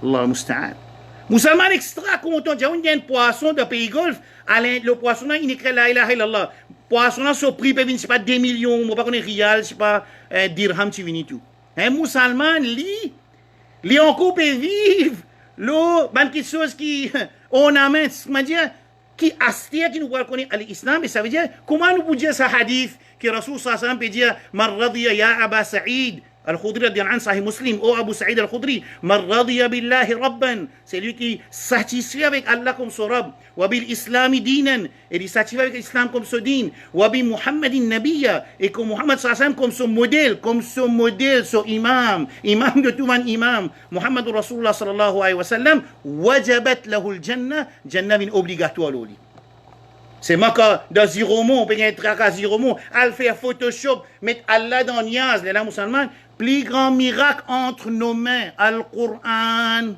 Allah musta'an. Musulman extra content, il y a un poisson de pays golf, le poisson là, il est la ilaha illallah. Poisson là, son prix peut venir, c'est pas 2 millions, moi pas qu'on est rial, c'est pas dirham, tu viens tout. Un musulman, lui encore peut vivre. L'eau, quelque chose qui ornamente, c'est-à-dire qui astia qui nous voit connaître l'islam, et ça veut dire comment nous pouvons dire ce hadith que Rasul sallallahu alayhi wa sallam peut dire man radiya ya Aba Sa'id al-Khudri radiyallahu anhu sahih Muslim, oh Abu Sa'id al-Khudri, man radiya billahi rabban, c'est lui qui satisfait avec Allah comme son Rabb, wa bil islami dinan, et il satisfait avec l'islam comme son din, wa bi Muhammadin nabiyya, et comme Muhammad sallallahu alayhi wa sallam comme son modèle, son imam de tout man imam, Muhammad Rasulullah sallallahu alayhi wa sallam, wajabat lahu al-jannah, jannah min obligatoire l'oli. C'est moi quand dans Ziromo, on peut être à Ziromo, al faire Photoshop, mettre Allah dans Niaz, les là musulmans, plus grand miracle entre nos mains, Al-Qur'an.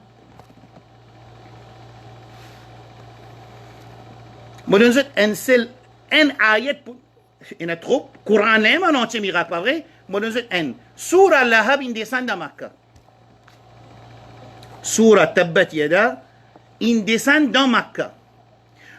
Moi, je un seul, un ayat, il y a trop, Qur'an même un entier miracle, pas vrai? Moi, je un. Surah Al-Lahab, il descend dans Makkah. Surah Tabbat Yada, il descend dans Makkah.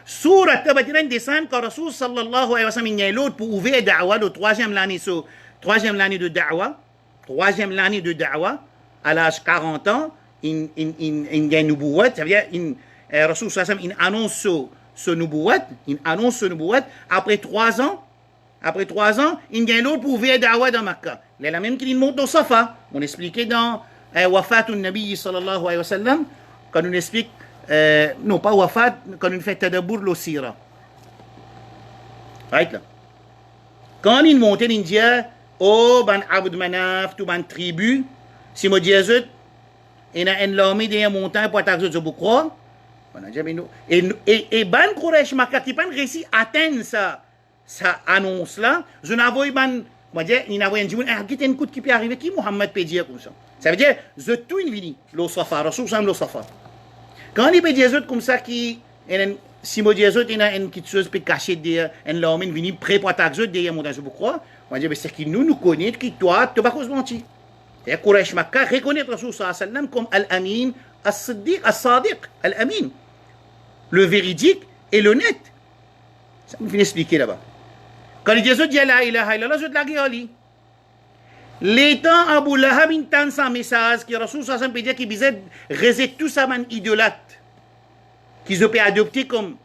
Surah Tabbat Yada, il descend quand Rasul sallallahu alayhi wa sallam, il y a l'autre pour ouvrir da'wa, le troisième l'année de da'wa. Troisième l'année de da'wa, à l'âge 40 ans, il y a une nubuwat, ça veut dire, Rasul sallallahu alayhi wa sallam, il annonce ce nubuwat, après 3 ans, il y a l'autre pour ouvrir da'wa dans Makkah. Il y a la même qui monte au Safa. On expliquait dans Wafatun Nabi sallallahu alayhi wa sallam, quand on explique, non pas Wafat, quand on fait Tadabour le Sira. Right là. Quand il monte, il dit, oh, ban Abd Manaf, tout ban tribu, si moi dis il y a une armée de montagne pour attaquer ce boucro. Et ban Quraysh Makkah qui pas réussi à atteindre ça annonce là, je n'avoue ban, moi dis, il n'avoue un jour, qui est un coup qui peut arriver, qui Mohammed peut dire comme ça. Ça veut dire, je tout une vie, le Safa, Rasul Sam le Safa. Quand il peut dire comme ça, qui, si moi dis, il y a une petite chose peut cacher derrière, une l'armée vient prêt pour attaquer derrière montagne ce boucro. On dit, c'est qu'il nous connaît, qui toi, tu vas cause mentir. Et Quraysh Makkah reconnaît Rasul sallallahu alayhi wa sallam comme Al-Amin, As-Siddiq, As-Sadiq, Al-Amin. Le véridique et l'honnête. Ça me fait expliquer là-bas. Quand il dit, la ilaha illallah, je te la gueule. L'étant Abu Lahab, il tente son message, que Rasul sallallahu alayhi wa sallam peut dire qu'il visait réser tout ça, man idolâtre, qu'ils ont pu adopter comme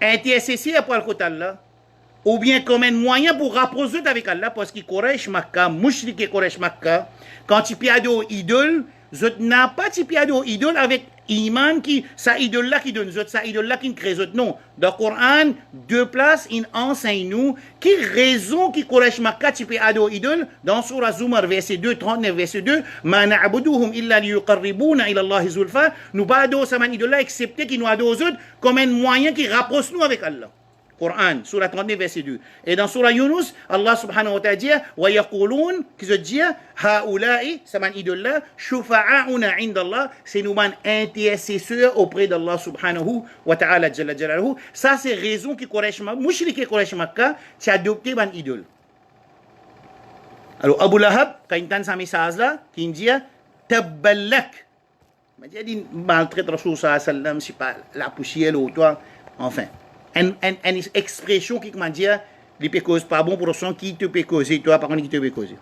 intercesseur pour le côté là. Ou bien comme un moyen pour rapprocher avec Allah, parce que Quraysh Makkah, Mushrik et Quraysh Makkah, quand tu piades aux idoles, je n'ai pas tu piades aux idoles avec iman qui, sa idole là qui donne autres, sa idole là qui ne crée autres. Non. Dans le Coran, deux places, il enseigne nous qui raison qui Quraysh Makkah tu peux ado idole dans Surah Zumar verset 2, 39 verset 2, ma na'buduhum illa liyuqarribuna ila Allah zulfa, nous pas ado sa man idole là excepté qui nous ado aux autres comme un moyen qui rapproche nous avec Allah. Coran, Surah 39, verset 2. Et dans Surah Yunus, Allah subhanahu wa ta'ala dit, wa yaqulun, qui se dit, haula'i, ça man idole, shufa'a'una indallah, c'est nous man intercesseurs auprès d'Allah subhanahu wa ta'ala, jalla jalaluhu. Ça, c'est raison qui Quraysh Makkah, mouchrike Quraysh Makkah, tu as adopté man idole. Alors, Abu Lahab, quand il entend sa message là, qui dit, tabballak. Il dit, maltraite Rasul sallallahu alayhi wa sallam, c'est pas la poussière ou toi, enfin. Une expression qui m'a dit, les pécoses pas bon pour le son qui te peut causer, toi par contre qui te peut causer.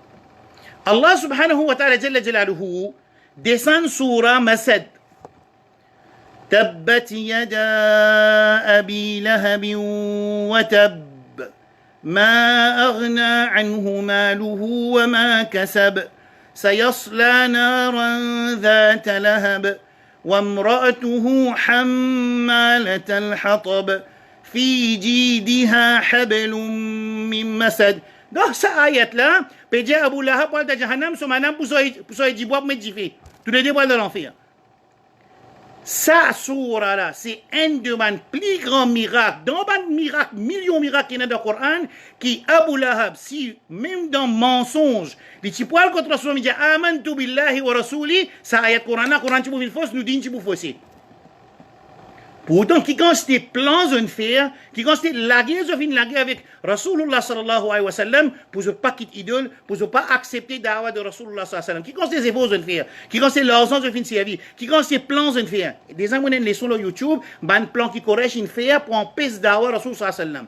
Allah subhanahu wa ta'ala jalla jalaluhu descend surah Masad. Tabbat yada abi lahab wa tab. ما أغنى عنه ماله وما كسب سيصلى نارا ذات لهب وامرأته حمالة الحطب في جيدها حبل من مسد. Donc, cette ayat-là, peut dire Abu Lahab pour aller dans Jahannam, son manam pour soyer du bois, mais du fait. Tous les deux bois de l'enfer. Ça, sourate-là, c'est un de mes plus grands miracles. Dans les miracles, millions de miracles qui sont dans le Coran, qui Abu Lahab, si même dans mensonge, les petits poils contre Rasul, il dit Amantu billahi wa rasuli, ça ayat Coran, Coran, tu peux faire fausse, nous dit, tu peux fausser. Pourtant, qui quand c'était plans de faire, qui quand c'était la guerre avec Rasulullah sallallahu alayhi wa sallam, pour ne pas quitter idole, pour ne pas accepter da'wah de Rasulullah sallallahu alayhi wa sallam, qui quand c'était efforts de faire, qui quand c'était l'argent de faire servir, qui quand c'était plans de faire. Des amis, les sur YouTube, ban plan qui corrige une faire pour empêcher da'wah Rasulullah sallallahu alayhi wa sallam.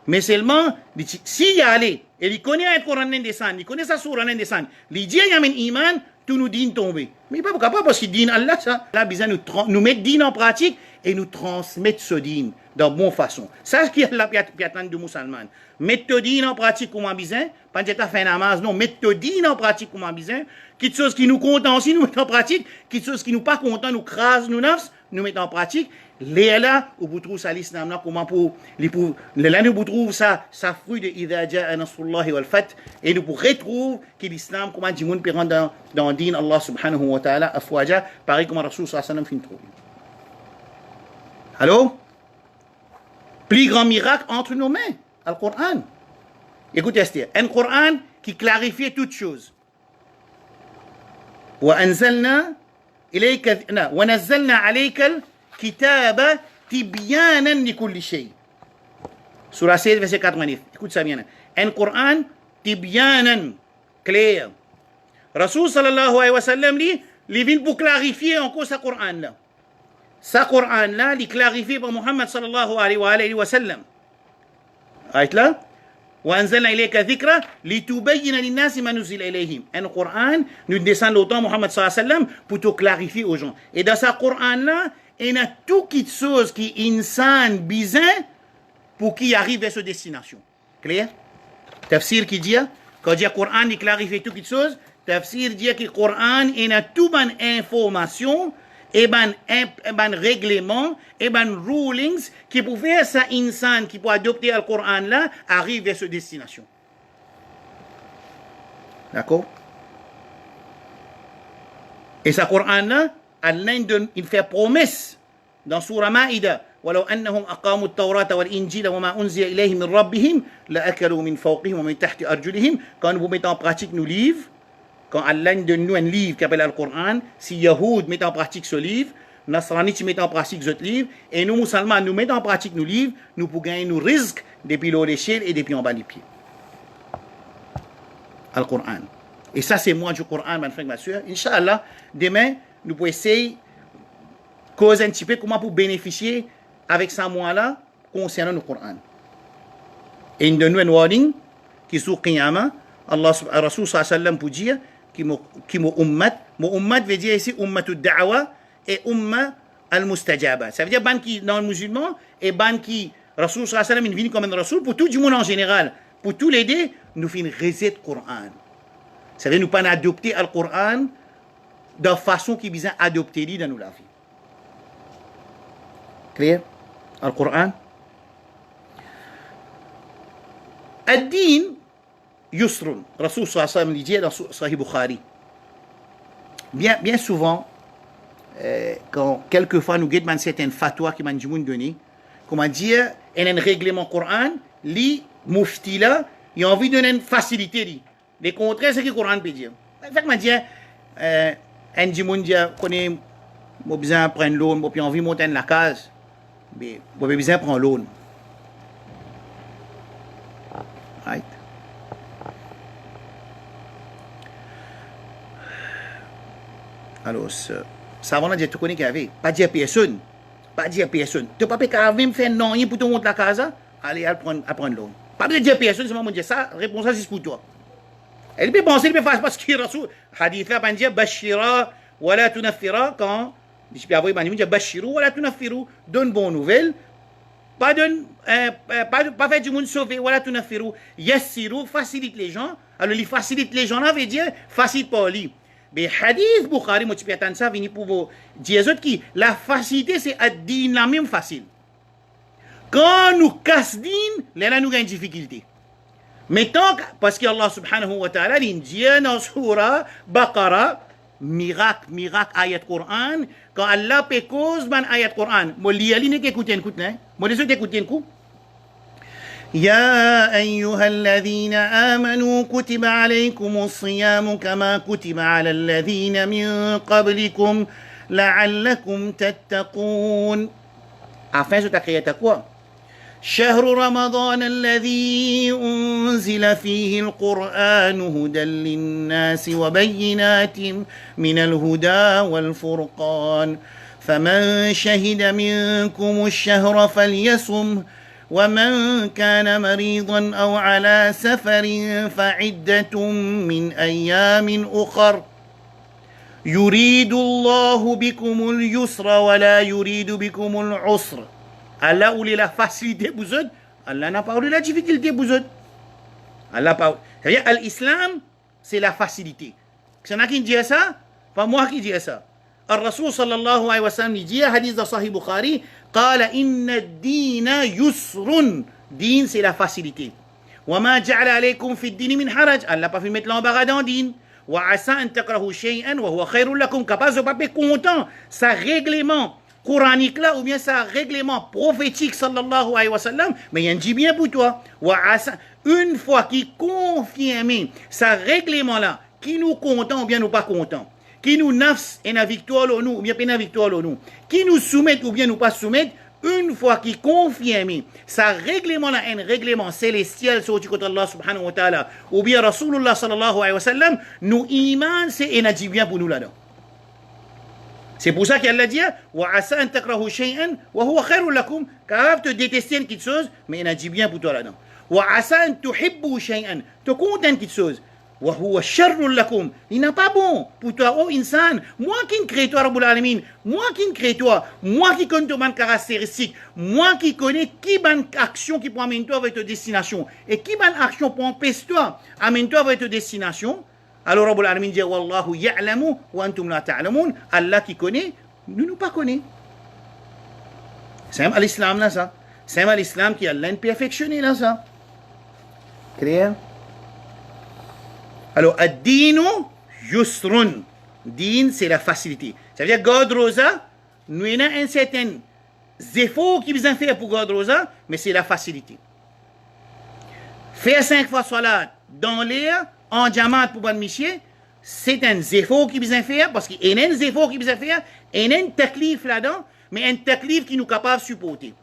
Mais seulement, s'il y a allé, et il connaît le Coran descend, il connaît sa sourate descend, il dit il y a un iman, tout nous dit tomber. Mais il n'est pas capable parce qu'il dit Allah ça. Là, besoin nous mettre din en pratique et nous transmettre ce din de bonne façon. Ça, c'est ce qui est la piatane du musulman. Mettre ce din en pratique comme un besoin, pas que tu as fait namaz, non, mettre ce din en pratique comme un besoin, quelque chose qui nous content aussi, nous mettre en pratique, quelque chose qui nous pas content, nous crase, nous nafs, nous mettre en pratique. Là, où vous trouvez ça l'islam là, comment pour là nous vous trouvez ça fruit de idha ja'a nasrullahi wal fath et nous pour retrouver que l'islam comment du monde peut rentrer dans le din Allah subhanahu wa ta'ala afwaja pareil comme Rasul sallallahu alayhi wa sallam fin trouve. Allô? Plus grand miracle entre nos mains, le Coran. Écoutez ce un Coran qui clarifie toutes choses. Wa anzalna ilayka wa nazzalna alayka كتابة تبيانا لكل شيء. Surah 16, verset 89. Écoute ça bien. Un Coran tibyanan, clair. Rasul sallallahu alayhi wa sallam, il vient pour clarifier encore ce Coran-là. Ce Coran-là, il clarifie par Muhammad sallallahu alayhi wa sallam. Ayat là. وأنزلنا إليك ذكرى لتبين للناس ما نزل إليهم. Un Coran, nous descendons autant Muhammad sallallahu alayhi wa sallam pour te clarifier aux gens. Et dans ce Coran-là, il y a tout quelque chose qui est insan bizarre pour qu'il arrive vers cette destination. Clair? Tafsir qui dit, quand dit le Coran, il clarifie tout quelque chose. Tafsir dit que le Coran, il y a toute une information, et un règlement, et un rulings qui pour faire ça insan, qui pour adopter le Coran là, arrive vers cette destination. D'accord? Et ce Coran là, Allah il fait promesse dans Surah Maïda ولو أنهم أقاموا التوراة والإنجيل وما أنزل إليهم من ربهم لأكلوا من فوقهم ومن تحت أرجلهم. Quand vous mettez en pratique nos livres, quand Allah donne nous un livre qui s'appelle le Coran, si Yahoud met en pratique ce livre, Nasrani met en pratique ce livre, et nous musulmans nous mettons en pratique nos livres, nous pouvons gagner nos risques depuis l'eau l'échelle et depuis en bas des pieds. Le Coran. Et ça c'est moi du Coran, mon frère, ma soeur. Inch'Allah, demain, nous pouvons essayer causer un petit peu comment pour bénéficier avec ça moi-là concernant le Coran. Et il donne un warning qui est sur Qiyamah, Allah Rasul sallallahu alayhi wa sallam pour dire qui mon ummat veut dire ici ummatud da'wa et umma al-mustajaba. Ça veut dire ban qui dans le musulman et ban qui Rasul sallallahu alayhi wa sallam il vient comme un Rasul pour tout le monde en général. Pour tous les deux, nous faisons reset Coran. Ça veut dire nous pas adopter le Coran de façon qui vient adopter dans nos la vie. Clair? Al-Qur'an. Ad-din yusrun. Rasul sallallahu alayhi wa sallam dit dans Sahih Bukhari. Bien souvent, quand quelquefois nous guettons certaines fatwas qui m'ont donné, comment dire, il y a un règlement Coran, li mufti là, il a envie de donner une facilité. Les contraires, c'est ce que le Coran peut dire. Fait que m'a dit, un dimoun dit, connaît, j'ai besoin de prendre l'eau, j'ai envie de monter dans la case, mais j'ai besoin de prendre l'eau. Right? Alors, ça va dire, tu connais qu'il y avait, pas dire personne. Pas dire personne. Tu n'as pas qu'à me faire non pour te monter la case, allez, apprendre l'eau. Pas dire personne, c'est moi qui dis ça, réponse c'est pour toi. Elle peut penser, elle peut faire parce qu'il y a Rasoul. Hadith là, il dit Bashira, wala tunaffira, quand je peux avoir, il dit Bashiru, wala tunaffiru, donne bonne nouvelle. Pas faire du monde sauvé, wala tunaffiru, yassiru, facilite les gens. Alors, il facilite les gens, là veut dire facilite pas lui. Mais hadith Bukhari, moi tu peux attendre ça, venir pour vous dire qui la facilité c'est ad-din la même facile. Quand nous casse din, là nous avons une difficulté. Mais tant que, parce qu'Allah subhanahu wa ta'ala, il dit dans Surah Baqarah, miracle, ayat Coran, quand Allah peut cause man ayat Coran, moi l'y n'est qu'écouter un coup, moi les autres écouter un coup. يا أيها الذين آمنوا كتب عليكم الصيام كما كتب على الذين من قبلكم لعلكم تتقون. Afin de créer quoi? شهر رمضان الذي أنزل فيه القرآن هدى للناس وبينات من الهدى والفرقان فمن شهد منكم الشهر فليصم ومن كان مريضا أو على سفر فعدة من أيام أخر يريد الله بكم اليسر ولا يريد بكم العسر. Allah où il a la facilité pour eux, Allah n'a pas eu la difficulté pour eux. Allah pas. C'est-à-dire, l'islam, c'est la facilité. C'est qui dit ça? Pas moi qui dis ça. الرسول صلى الله عليه وسلم dit, hadith de Sahih Bukhari, قال إن الدين يسر. Din, c'est la facilité. وما جعل عليكم في الدين من حرج. Allah pas fait mettre l'embarras dans din. وعسى أن تكرهوا شيئا وهو خير لكم. Capable de pas être content. Ça règlement coranique là, ou bien ça règlement prophétique sallallahu alayhi wa sallam, mais il y a un dit bien pour toi. Une fois qu'il confirme ça règlement là, qui nous content ou bien nous pas content, qui nous nafs et na victoire nous ou bien pas na victoire nous, qui nous soumet ou bien nous pas soumet, une fois qu'il confirme ça règlement là, un règlement célestiel sur du côté Allah subhanahu wa ta'ala, ou bien Rasulullah sallallahu alayhi wa sallam, nous iman c'est un dit bien pour nous là-dedans. C'est pour ça qu'Allah dit وَعَسَىٰ أَن تَكْرَهُوا شَيْئًا وَهُوَ خَيْرٌ لَكُمْ. Car tu détestes une petite chose, mais il a dit bien pour toi là-dedans. وَعَسَىٰ أَن تُحِبُّوا شَيْئًا. Tu comptes une petite chose. وَهُوَ شَرٌ لَكُمْ. Il n'est pas bon pour toi, oh insan. Moi qui ne crée toi, Rabbul Alamin. Moi qui ne crée toi. Moi qui connais ton caractéristique. Moi qui connais qui bonne action qui peut amener toi vers ta destination. Et qui bonne action pour empêcher toi, amener toi vers ta destination. Alors Rabbul Alamin dit Wallahu ya'lamu wa antum la ta'lamun. Allah qui connaît, nous pas connaît. C'est l'islam là ça. C'est l'islam qui Allah perfectionné là ça. Clair? Alors ad-dinu yusrun. Din c'est la facilité. Ça veut dire God Rosa, nous avons un certain effort qui besoin faire pour God Rosa, mais c'est la facilité. Faire 5 fois salat dans l'air en diamant pour bonne monsieur, c'est un effort qui besoin faire parce qu'il y a un effort qui besoin faire, il y a un taklif là-dedans, mais un taklif qui nous capable de supporter.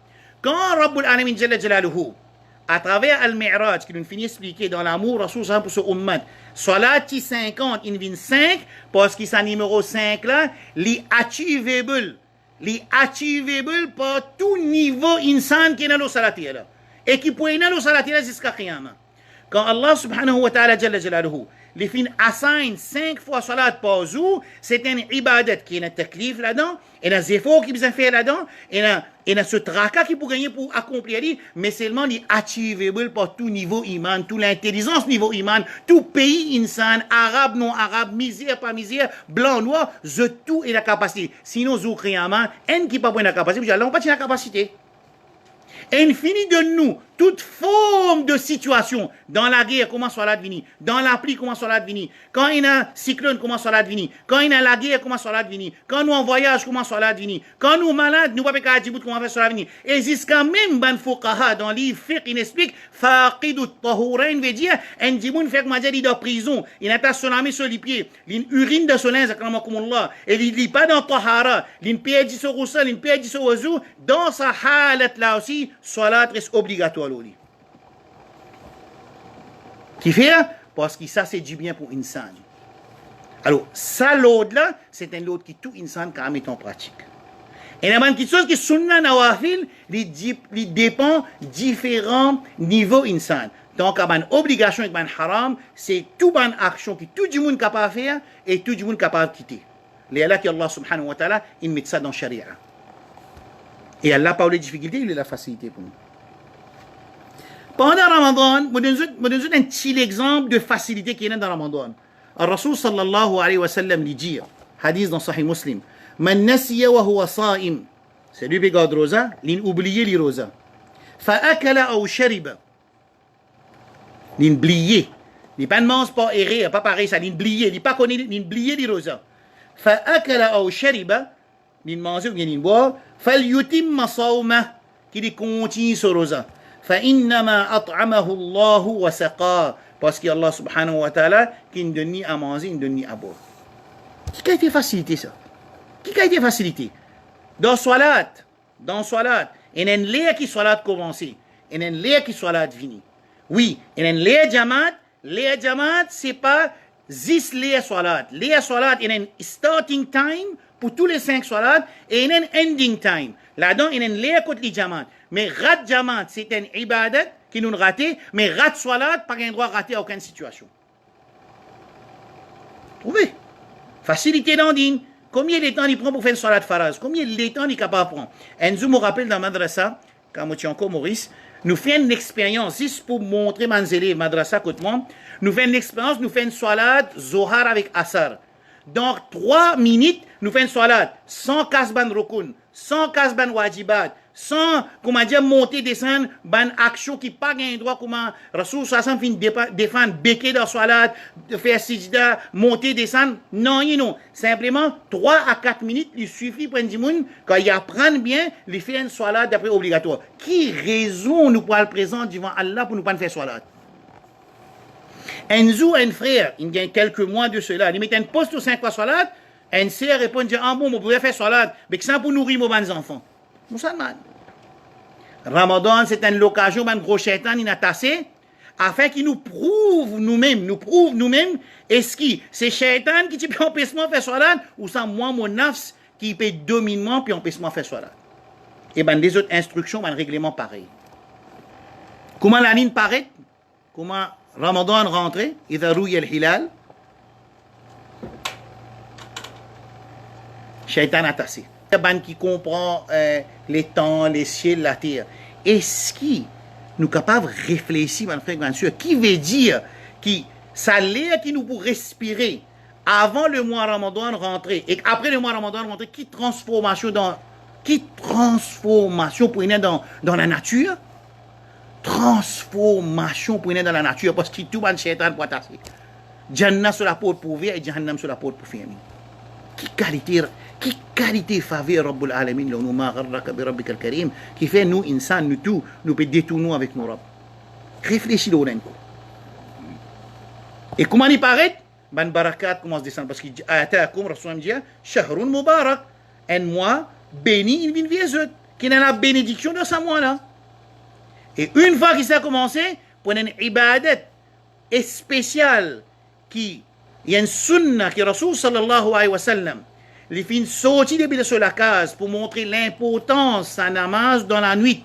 Quand Rabbul Alamin Jalla Jalaluhu, à travers Al-Mi'raj, qui nous finit d'expliquer dans l'amour Rasul pour ce ummat, salat 50, il vient 5, parce qu'il s'est numéro 5 là, l'achievable par tout niveau insan qui est dans le salat là, et qui peut être dans le salat là jusqu'à Qiyamah. Quand Allah subhanahu wa ta'ala jalla jalaluhu les fin assign 5 fois salat par jour, c'est un ibadat qui est un taklif là-dedans, et un effort qui besoin faire là-dedans, et Et dans ce tracas qui pour gagner, pour accomplir, mais seulement les achievable par tout niveau iman, toute l'intelligence niveau iman, tout pays insan, arabe, non arabe, misère, pas misère, blanc, noir, tout est la capacité. Sinon, vous créez un man, un qui pas la capacité, vous n'avez pas la capacité. Infini de nous, toute forme de situation, dans la guerre, comment soit l'advini, dans la pluie, comment soit l'advini, quand il y a un cyclone, comment soit l'advini, quand il y a la guerre, comment soit l'advini, quand nous en voyage, comment soit l'advini, quand nous malades, nous ne pouvons pas dire comment faire sur l'advini. Et jusqu'à même, ban fuqaha, dans le livre fiqh, il explique, faqidu tahurain veut dire, un dimoun fait que il est en prison, il n'a pas son ami sur les pieds, il urine de son linge, et il n'est pas dans tahara, il perd sur roussel, il perd sur oiseau, dans sa halat là aussi, salat reste obligatoire. Qui fait? Parce que ça, c'est du bien pour l'insan. Alors, ça, l'autre là, c'est un autre qui tout insan quand même en pratique. Et la quelque chose qui sunna nawafil, il dépend différents niveaux insan. Donc, une obligation et une haram, c'est tout une action que tout le monde est capable de faire et tout le monde est capable de quitter. Et là, Allah subhanahu wa ta'ala, il met ça dans la charia. Et Allah, pas les difficultés, il a la facilité pour nous. Pendant Ramadan, je donne un petit exemple de facilité qui est dans Ramadan. Le Rasul sallallahu alayhi wa sallam lui dit, hadith dans Sahih Muslim, Man nasiya wa huwa sa'im, c'est lui qui garde rosa, il oublie les rosa. Fa'akala ou shariba, il oublié. Il pas de mange pas erré, pas pareil ça, il oublié, il pas connu, il oublié les rosa. Fa'akala ou shariba, il mange ou bien il boit, falyutimma sawma, qu'il continue sur rosa. فإنما أطعمه الله وسقاه parce que Allah subhanahu wa ta'ala qui nous donne à manger, nous donne à boire. Qui a été facilité ça? Qui a été facilité? Dans salat, il y a une lait qui salat commencé, il y a une lait qui salat fini. Oui, il y a une lait jamat, c'est pas 10 lait salat. Lait salat, il y a un starting time pour tous les 5 salats et il y a un ending time. Là-dedans, il y a une lait contre les jamat. Mais rat jamat, c'est un ibadat qui nous raté, mais rat salat, pas un droit raté à aucune situation. Trouvez? Facilité d'andine. Combien de temps il prend pour faire une salat faraz? Combien de temps il est capable de prendre? Enzo me rappelle dans madrasa, quand je suis encore Maurice, nous faisons une expérience, juste pour montrer à mes élèves, madrasa, côté-moi, nous faisons une expérience, nous faisons une salat zohar avec asar. Dans 3 minutes, nous faisons une salat sans kasban rukun, sans kasban wajibat, sans, comment dire, monter, descendre, ban action qui pas gain droit, comment Rasoul Sassam fin défendre, béquer dans salat, faire sijda, monter, descendre. Non, non. Simplement, 3 à 4 minutes, il suffit pour un dimoun, quand il apprend bien, il fait une salat d'après obligatoire. Qui raison nous pour le présent devant Allah pour nous pas faire salat? Un frère, il y a quelques mois de cela, il met un poste au 5 fois salat, un sœur répond, ah bon, on pourrait faire salat, mais ça pour nourrir nos enfants. Musulman. Ramadan, c'est une occasion, un gros shaitan, il a tassé, afin qu'il nous prouve nous-mêmes, est-ce que c'est shaitan qui peut empêcher de faire salat, ou c'est moi, mon nafs, qui peut dominement, puis empêcher de faire salat. Et ben, les autres instructions, un règlement pareil. Comment la ligne paraît? Comment Ramadan rentré? Idha rouya al-hilal. Shaitan a tassé. Qui comprend les temps, les ciels, la terre. Est-ce que nous sommes capables de réfléchir, mon frère, bien sûr, qui veut dire que ça l'air qui nous pour respirer avant le mois Ramadan rentré et après le mois Ramadan rentré, qui transformation pour aller dans la nature? Transformation pour aller dans la nature parce que tout le shaitan pour attaquer. Jannah sur la porte pour ouvrir et Jahannam sur la porte pour fermer. Qui qualité faveur Rabbul Alamin, nous ma gharraka bi rabbika al-karim, qui fait nous insan nous tout nous peut détourner avec nos rabbs. Réfléchis au renko. Et comment il paraît? Ban barakat commence à descendre parce que ayatakum rasul dit shahrun mubarak, un mois béni, il vient vieux qui a la bénédiction de ce mois là. Et une fois qu'il s'est commencé pour une ibadat spéciale qui il y a une sunna qui Rasul sallallahu alayhi wa sallam les fins sortis depuis sur la case pour montrer l'importance de la namaz dans la nuit.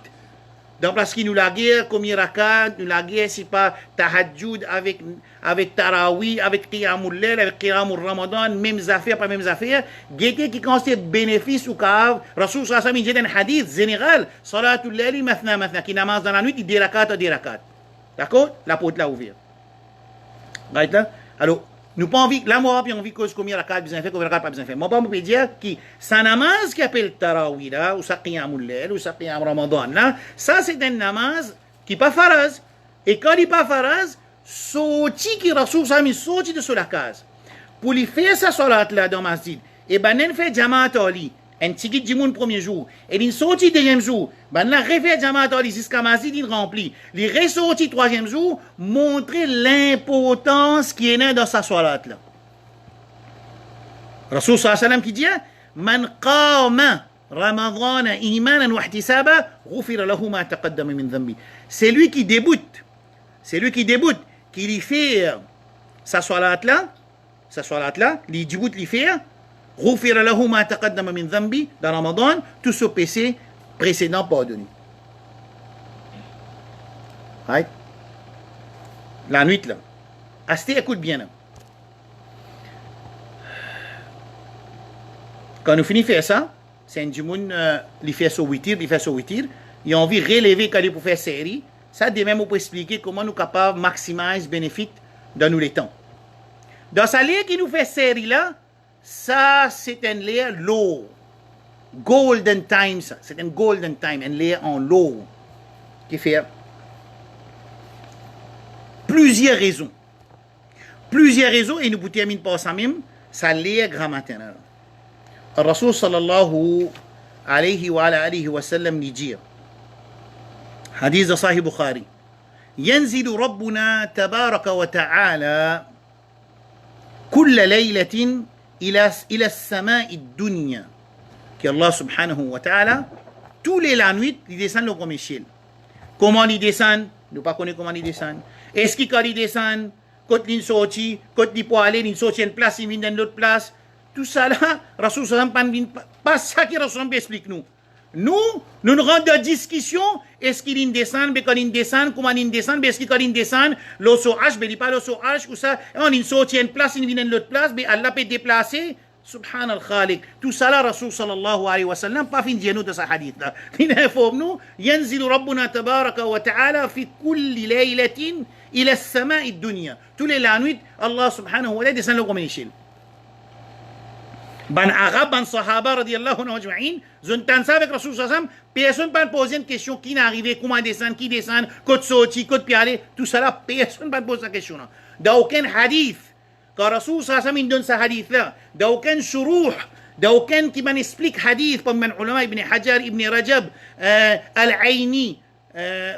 Donc, parce qu'il nous la guerre, comme rakat, nous la guerre, c'est pas tahajjud avec tarawih, avec qiyamul layl, avec qiyamul ramadan, mêmes affaires, pas mêmes affaires. Guetter qui constate bénéfice ou cave. Rasul sallallahu alayhi wa sallam, un hadith général. Salatul layli mathna mathna. Qui namaz dans la nuit, il dit rakat à 10 rakat. D'accord? La porte là ouverte. Right là? Alors, nous pas envie, là, moi, puis envie que combien rakat bien fait, combien rakat pas bien fait. Moi, pas me dire que sa namaz qui appelle tarawih là, ou sa qiyamul layl, ou sa qiyam ramadan là, ça c'est un namaz qui pas faraz. Et quand il pas faraz, sorti qui Rasoul Sami sorti de sur la case. Pour lui faire sa salat là dans masjid, et ben il fait jamaat ali, un tigit du monde premier jour, et il sorti deuxième jour, ben là refait jamaat ali jusqu'à masjid il remplit. Il ressorti troisième jour, montrer l'importance qui est dans sa salat là. Rasoul sallallahu alayhi wa sallam qui dit man qama Ramadan imanan wa ihtisaba ghufira lahu ma taqaddama min dhanbi. C'est lui qui débute, qui lui fait sa salat là, lui débute, lui fait ghufira lahu ma taqaddama min dhanbi dans Ramadan, tout ce péché précédent pardonné. Right? La nuit là. Asté, écoute bien là. Quand nous finissons de faire ça, c'est un monde qui fait son witir, il a envie de relever quand il pour faire série. Ça, de même, on peut expliquer comment nous sommes capables de maximiser le bénéfice dans nous les temps. Dans sa lire qui nous fait série là, ça, c'est un lire lourd. Golden time, ça. C'est un golden time, un lire en lourd. Qui fait plusieurs raisons. Et nous terminons par ça même, ça lire grammaire. الرسول صلى الله عليه وعلى آله وسلم يجير حديث صحيح بخاري ينزل ربنا تبارك وتعالى كل ليلة إلى السماء الدنيا que Allah subhanahu wa ta'ala tous les la nuit il descend le premier ciel. Comment il descend? Nous pas connaît comment il descend. Est-ce qu'il quand il descend quand il sorti quand il peut aller il sorti une place il vient dans l'autre place. Tout ça là, Rasoul sallam pas ça que Rasoul explique nous. Nous rentrons dans discussion, est-ce qu'il descend, mais quand il descend, comment il descend, mais est-ce qu'il quand il descend, l'osso H, mais il pas l'osso H, ou ça, on il sortit une place, il vient dans l'autre place, mais Allah peut déplacer, subhan al-khaliq. Tout ça là, Rasoul sallallahu alayhi wa sallam, pas fin de nous de ce hadith là. Il informe nous, ينزل ربنا تبارك وتعالى في كل ليلة إلى السماء الدنيا. Tous les la nuit, Allah subhanahu wa ta'ala descend le comme échelle. Ban Arab, ban Sahaba, radiallahu anhu ajma'in, zuntan ça avec Rasul sallam, personne ne poser une question qui n'est arrivé, comment descendre, qui descend, côte sorti, côte pialé, tout ça là, personne ne pose la question là. Dans aucun hadith, quand Rasul sallam il donne ce hadith là, dans aucun shuruh, dans aucun qui m'explique hadith, comme من علماء Ibn Hajar, Ibn Rajab, Al-Aini,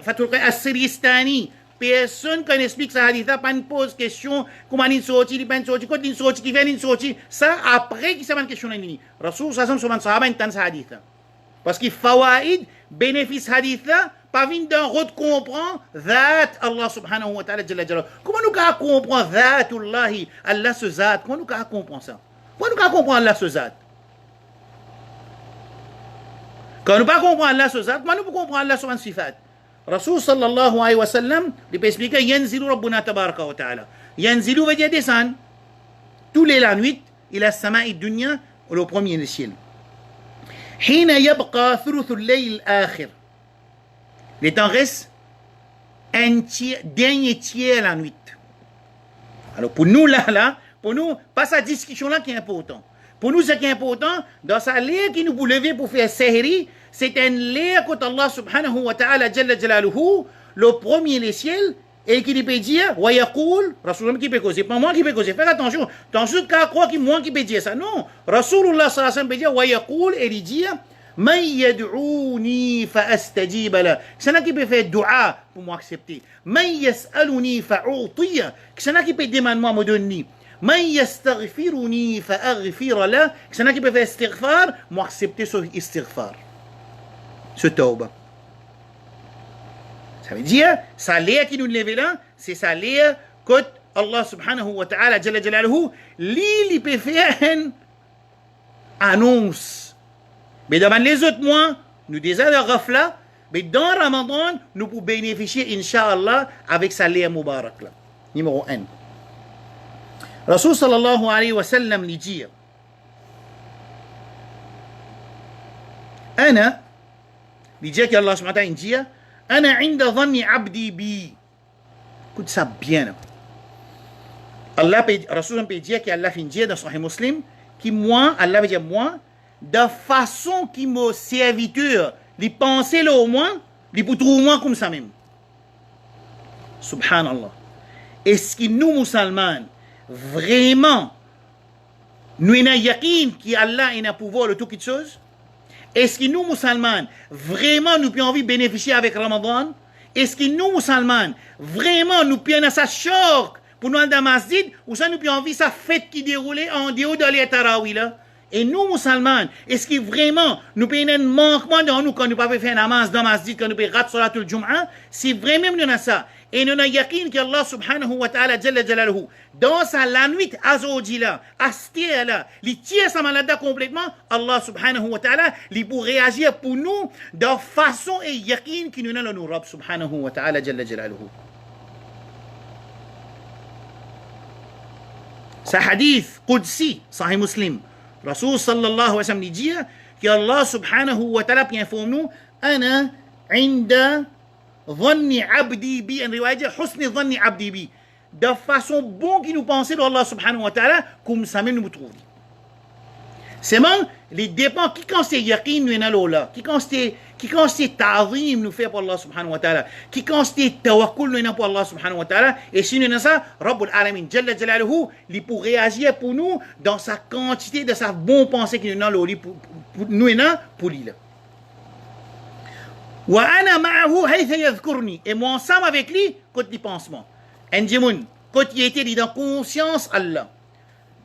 Fatul As-Siristani, personne qui explique ce hadith-là, pas une pose question, comment il sorti, il pas sorti, quand il sorti, qui vient il sorti. Ça, après, qui s'est une question là, Rasoul sallam sur sahaba, il entend ce hadith-là. Parce que fawaïd, bénéfice hadith-là, pas vient d'un route comprend, that Allah subhanahu wa ta'ala, jalla jalla. Comment nous comprenons thatullahi, Allah se zat? Comment nous comprenons ça? Comment nous comprenons Allah se zat? Quand nous ne comprenons pas Allah se zat, comment nous comprenons Allah sur un sifat? Rasul sallallahu alayhi wa sallam, il peut expliquer Yanzilu Rabbuna tabaraka wa ta'ala. Yanzilu veut dire descendre. Tous les la nuit, il a sama'i dunya, le premier le ciel. Hina yabqa thuluthul layl akhir. Le temps reste un tiers, dernier tiers la nuit. Alors pour nous là, pour nous, pas sa discussion là qui est important. Pour nous, ce qui est important, dans sa lire qui nous peut lever pour faire sehri, c'est un lire que Allah subhanahu wa ta'ala jalla jalaluhu, le premier les ciels, et qui peut dire, wa yaqul, Rasulullah qui peut causer, pas moi qui peut causer, faites attention, qu'à croire que moi qui peut dire ça, non, Rasulullah sallallahu alayhi wa sallam peut dire, wa yaqul, et il dit, man yad'ouni fa astajib la, c'est là qui peut faire dua pour moi accepter, man yas'aluni fa u'tiya, c'est là qui peut demander moi me donner, man yastaghfiruni fa aghfir la, c'est là qui peut faire istighfar, moi accepter ce istighfar. Ce tauba. Ça veut dire, ça l'air qui nous lève là, c'est ça l'air que Allah subhanahu wa ta'ala, jalla jalaluhu, il peut faire une annonce. Mais devant les autres mois, nous déjà le rafla, Mais dans Ramadan, nous pouvons bénéficier, Inch'Allah, avec sa lait Mubarak. Là. Numéro 1. Rasul sallallahu alayhi wa sallam lui dit أنا بيجيك الله سبحانه وتعالى dit أنا عند ظن عبدي بي. Écoute ça bien. Allah Rasul peut dire qu'Allah fait dire dans Sahih Muslim qui moi, Allah veut dire moi, de façon qui me serviteur, les penser là au moins, les pour trouver moi comme ça même. Subhanallah. Est-ce que nous musulmans vraiment nous avons yaqin qu'Allah a un pouvoir de toutes choses? Est-ce que nous musulmans vraiment nous pouvons bénéficier avec Ramadan? Est-ce que nous musulmans vraiment nous pouvons ça choc pour nous aller dans la masjid ou ça nous pouvons vivre sa fête qui déroule en dehors de les tarawih là? Et nous musulmans, est-ce que vraiment nous pouvons un manquement dans nous quand nous ne pouvons pas faire namaz dans la masjid, quand nous pouvons rater salat al Jum'ah? Si vraiment nous avons ça, et nous avons yaqin qu'Allah subhanahu wa ta'ala jalla jalaluhu, dans sa la nuit azawajila, astiyala, li tire sa malade complètement, Allah subhanahu wa ta'ala, li pour réagir pour nous de façon et yaqin que nous avons le Rabb subhanahu wa ta'ala jalla jalaluhu. Ce hadith qudsi, Sahih Muslim, Rasul sallallahu alayhi wa sallam dit que Allah subhanahu wa ta'ala informe nous, ana inda ظني عبدي بي en رواية حسن ظني عبدي بي de façon bon qui nous pensait de Allah subhanahu wa ta'ala comme ça même nous trouve. C'est même les dépend qui quand c'est yaqin nous en là qui quand c'est ta'zim nous fait pour Allah subhanahu wa ta'ala qui quand c'est tawakkul nous en pour Allah subhanahu wa ta'ala et si nous en ça Rabbul Alamin jalla jalaluhu li pour réagir pour nous dans sa quantité de sa bon pensée qui nous en là pour nous en pour lui là. وأنا معه حيث يذكرني et moi ensemble avec lui quand il pense moi Ndjimoun quand il était dans conscience Allah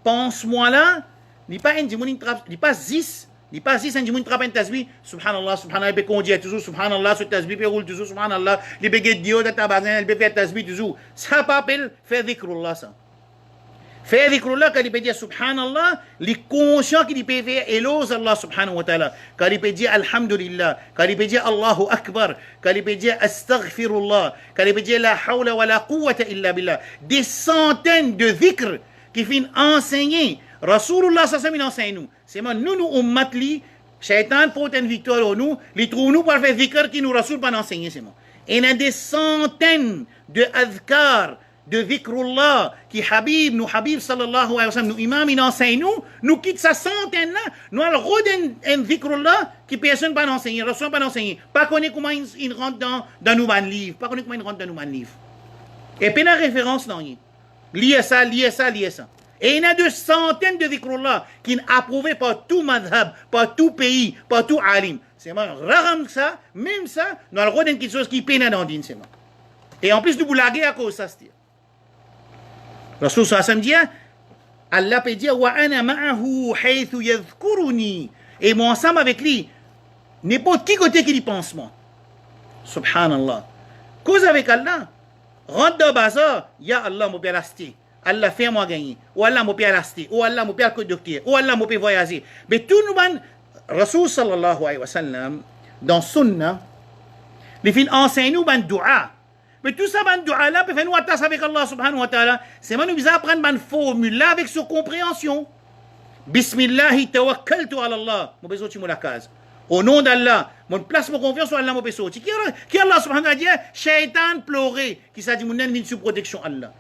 pense-moi là n'est pas Ndjimoun n'est pas 10 Ndjimoun trappe un tasbih subhanallah subhanallah il peut conduire toujours subhanallah ce tasbih peut rouler toujours subhanallah il peut get Dieu dans ta bazin il peut faire tasbih toujours ça pas appelle faire dhikrullah ça faire dhikrullah quand il peut dire subhanallah les conscients qu'il peut faire éloge Allah subhanahu wa ta'ala quand il peut dire alhamdulillah quand il peut dire Allahu akbar quand il peut dire astaghfirullah quand il peut dire la hawla wa la quwwata illa billah des centaines de dhikr qui viennent enseigner Rasulullah sallallahu alayhi wa sallam enseigne nous c'est moi nous ummat li shaitan porte une victoire au nous les trouve nous pour faire dhikr qui nous Rasul pas enseigner c'est moi et il y a des centaines de adhkar de dhikrullah qui Habib sallallahu alayhi wa sallam nous imam il enseigne nous quitte sa centaine là nous allons redonner un dhikrullah qui personne pas enseigner Rasul pas enseigner pas connaître comment il rentre dans nos livres pas connaître comment il rentre dans nos livres et puis la référence non lié ça et il y a de centaines de dhikrullah qui sont approuvés par tout madhab par tout pays par tout alim c'est moi rare ça même ça nous allons redonner quelque chose qui peine dans din c'est moi et en plus nous blaguer à cause ça c'est Rasul sallallahu alayhi wa sallam dit Allah peut dire wa ana ma'ahu haythu yadhkuruni et moi ensemble avec lui n'importe qui côté qui y pense moi subhanallah cause avec Allah rentre dans bazar ya Allah mon père resté Allah fait moi gagner ou Allah mon père resté ou Allah mon père docteur ou Allah mon père voyager mais tout nous ban Rasul sallallahu alayhi wa sallam dans sunna les fin enseigne nous ban dua. Mais tout ça, ben dua là, peut faire nous attacher avec Allah subhanahu wa ta'ala. C'est moi nous besoin apprendre une formule là avec sa compréhension. Bismillahi tawakkaltu ala Allah. Mon besoin de la case. Au nom d'Allah, mon place mon confiance sur Allah mon besoin. Qui Allah subhanahu wa ta'ala dit, shaitan pleurer, qui s'est dit mon ennemi sous protection Allah.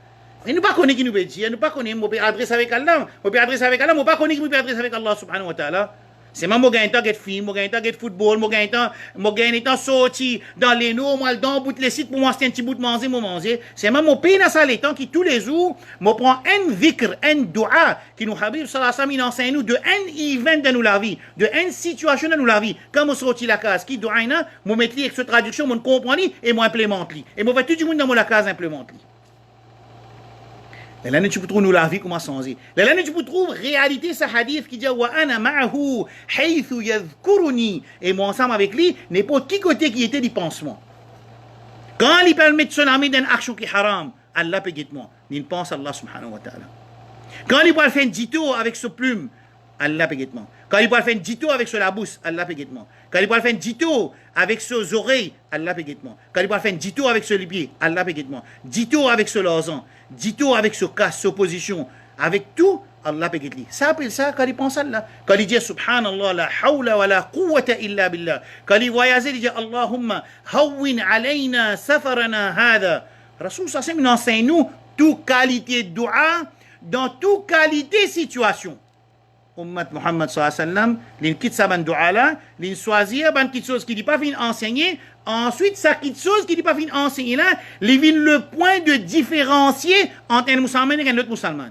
Et nous pas connaître qui nous veut dire, nous pas connaître mon adresse avec Allah, mon adresse avec Allah, nous pas connaître qui nous adresse avec Allah subhanahu wa ta'ala. C'est moi qui gagne get film, moi gagne get football, moi gagne sorti dans les noms, moi dans bout les sites pour moi c'est un petit bout de manger. C'est moi mon pays dans ça les temps qui tous les jours me prend un dhikr, un dua qui nous Habib sallallahu alayhi wa sallam enseigne nous de un event de nous la vie, de une situation de nous la vie. Quand on sorti la case qui dua ina, moi mettre avec cette traduction, moi comprendre et moi implémente li. Et moi fait tout le monde dans la case implémente li. Là, tu peux trouver nous la vie comment changer. Là, tu peux trouver réalité ce hadith qui dit wa ana ma'ahu haythu yadhkuruni et moi ensemble avec lui n'importe qui côté qui était du pansement. Quand il permet de tsunami d'un action qui haram, Allah peut guider moi. Il pense Allah subhanahu wa ta'ala. Quand il peut faire un dito avec ce plume, Allah péguettement. Quand il peut faire un dito avec sur la bouche, Allah péguettement. Quand il peut faire un dito avec ses oreilles, Allah péguettement. Quand il peut faire un dito avec ses pieds, Allah péguettement. Dito avec ses losanges, dito avec ses casse, ses positions, avec tout, Allah péguetli. Ça appelle ça quand il pense à Allah. Quand il dit Subhanallah, la hawla wa la quwwata illa billah. Quand il voyage, il dit Allahumma hawwin alayna safarana hada. Rasoul sallallahu alayhi wa sallam enseigne nous toute qualité de dua dans toute qualité de situation. Ummat Muhammad sallallahu alayhi wa sallam, l'in quitte sa ban dua là, l'in choisir ban quelque chose qui n'est pas fin enseigner, ensuite ça quelque chose qui n'est pas fin enseigner là, l'in le point de différencier entre un musulman et un autre musulman.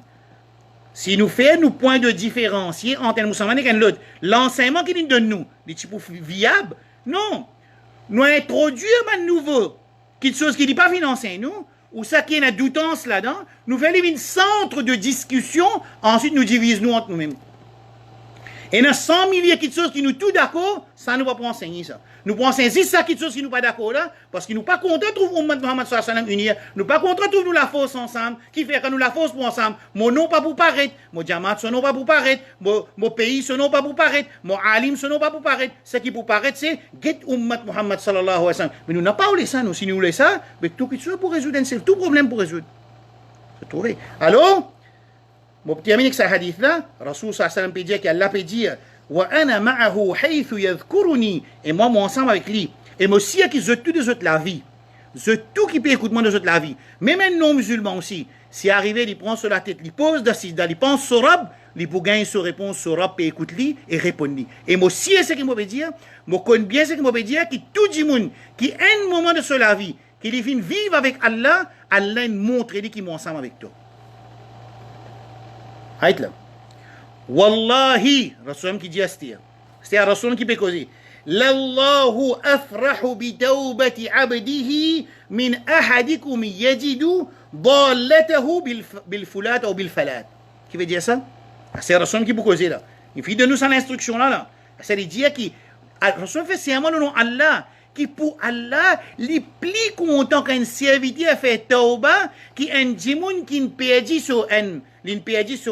Si nous faisons nous point de différencier entre un musulman et un autre, l'enseignement qu'il donne nous, les types viables, non. Nous introduire un nouveau, quelque chose qui n'est pas fin enseigner nous, ou ça qui est une doutance là-dedans, nous faisons un centre de discussion, ensuite nous divisons nous entre nous-mêmes. Et dans 100 milliers de choses qui nous tout d'accord, ça ne va pas enseigner ça. Nous pouvons enseigner ça quelque chose qui nous pas d'accord là, parce que nous pas contents de trouver Muhammad sallallahu alayhi wa sallam unir, nous pas contents de trouver nous la force ensemble, qui fait que nous la force pour ensemble. Mon nom pas pour paraître, mon diamant son nom pas pour paraître, mon pays son nom pas pour paraître, mon alim son nom pas pour paraître. Ce qui pour paraître c'est get Ummat Muhammad sallallahu alayhi wa sallam. Mais nous n'avons pas oublié ça, nous si nous voulons ça, mais tout quelque chose pour résoudre, c'est tout problème pour résoudre. Vous trouvez? Alors, mon petit ami avec ce hadith là, Rasoul sallallahu alayhi wa sallam peut dire qu'Allah peut dire وَأَنَا مَعَهُ حَيْثُ يَذْكُرُنِي. Et moi ensemble avec lui. Et moi aussi qui je tout de autres la vie. Je tout qui peut écouter de autres la vie. Même un non-musulman aussi. Si arrivé, il prend sur la tête, il pose d'assise, il pense sur rab, il peut gagner sa réponse sur rab et écoute lui et répondre lui. Et moi aussi ce qu'il m'a dire, moi connais bien ce qu'il m'a dire, que tout le monde qui a un moment de la vie, qui vient vivre avec Allah, Allah montre lui qui est ensemble avec toi. Haït là. Wallahi, Rasul qui dit à c'est un Rasul qui peut causer. Lallahu afrahu bi tawbati abdihi min ahadikum yajidu dallatahu bil fulat ou bil falat. Qui veut dire ça? C'est un Rasul qui peut causer là. Il fait de nous son instruction là. Ça veut dire que Rasul fait serment au nom Allah. Qui pour Allah, les plus content qu'un serviteur fait tauba, qui un djimoun qui ne perdit sur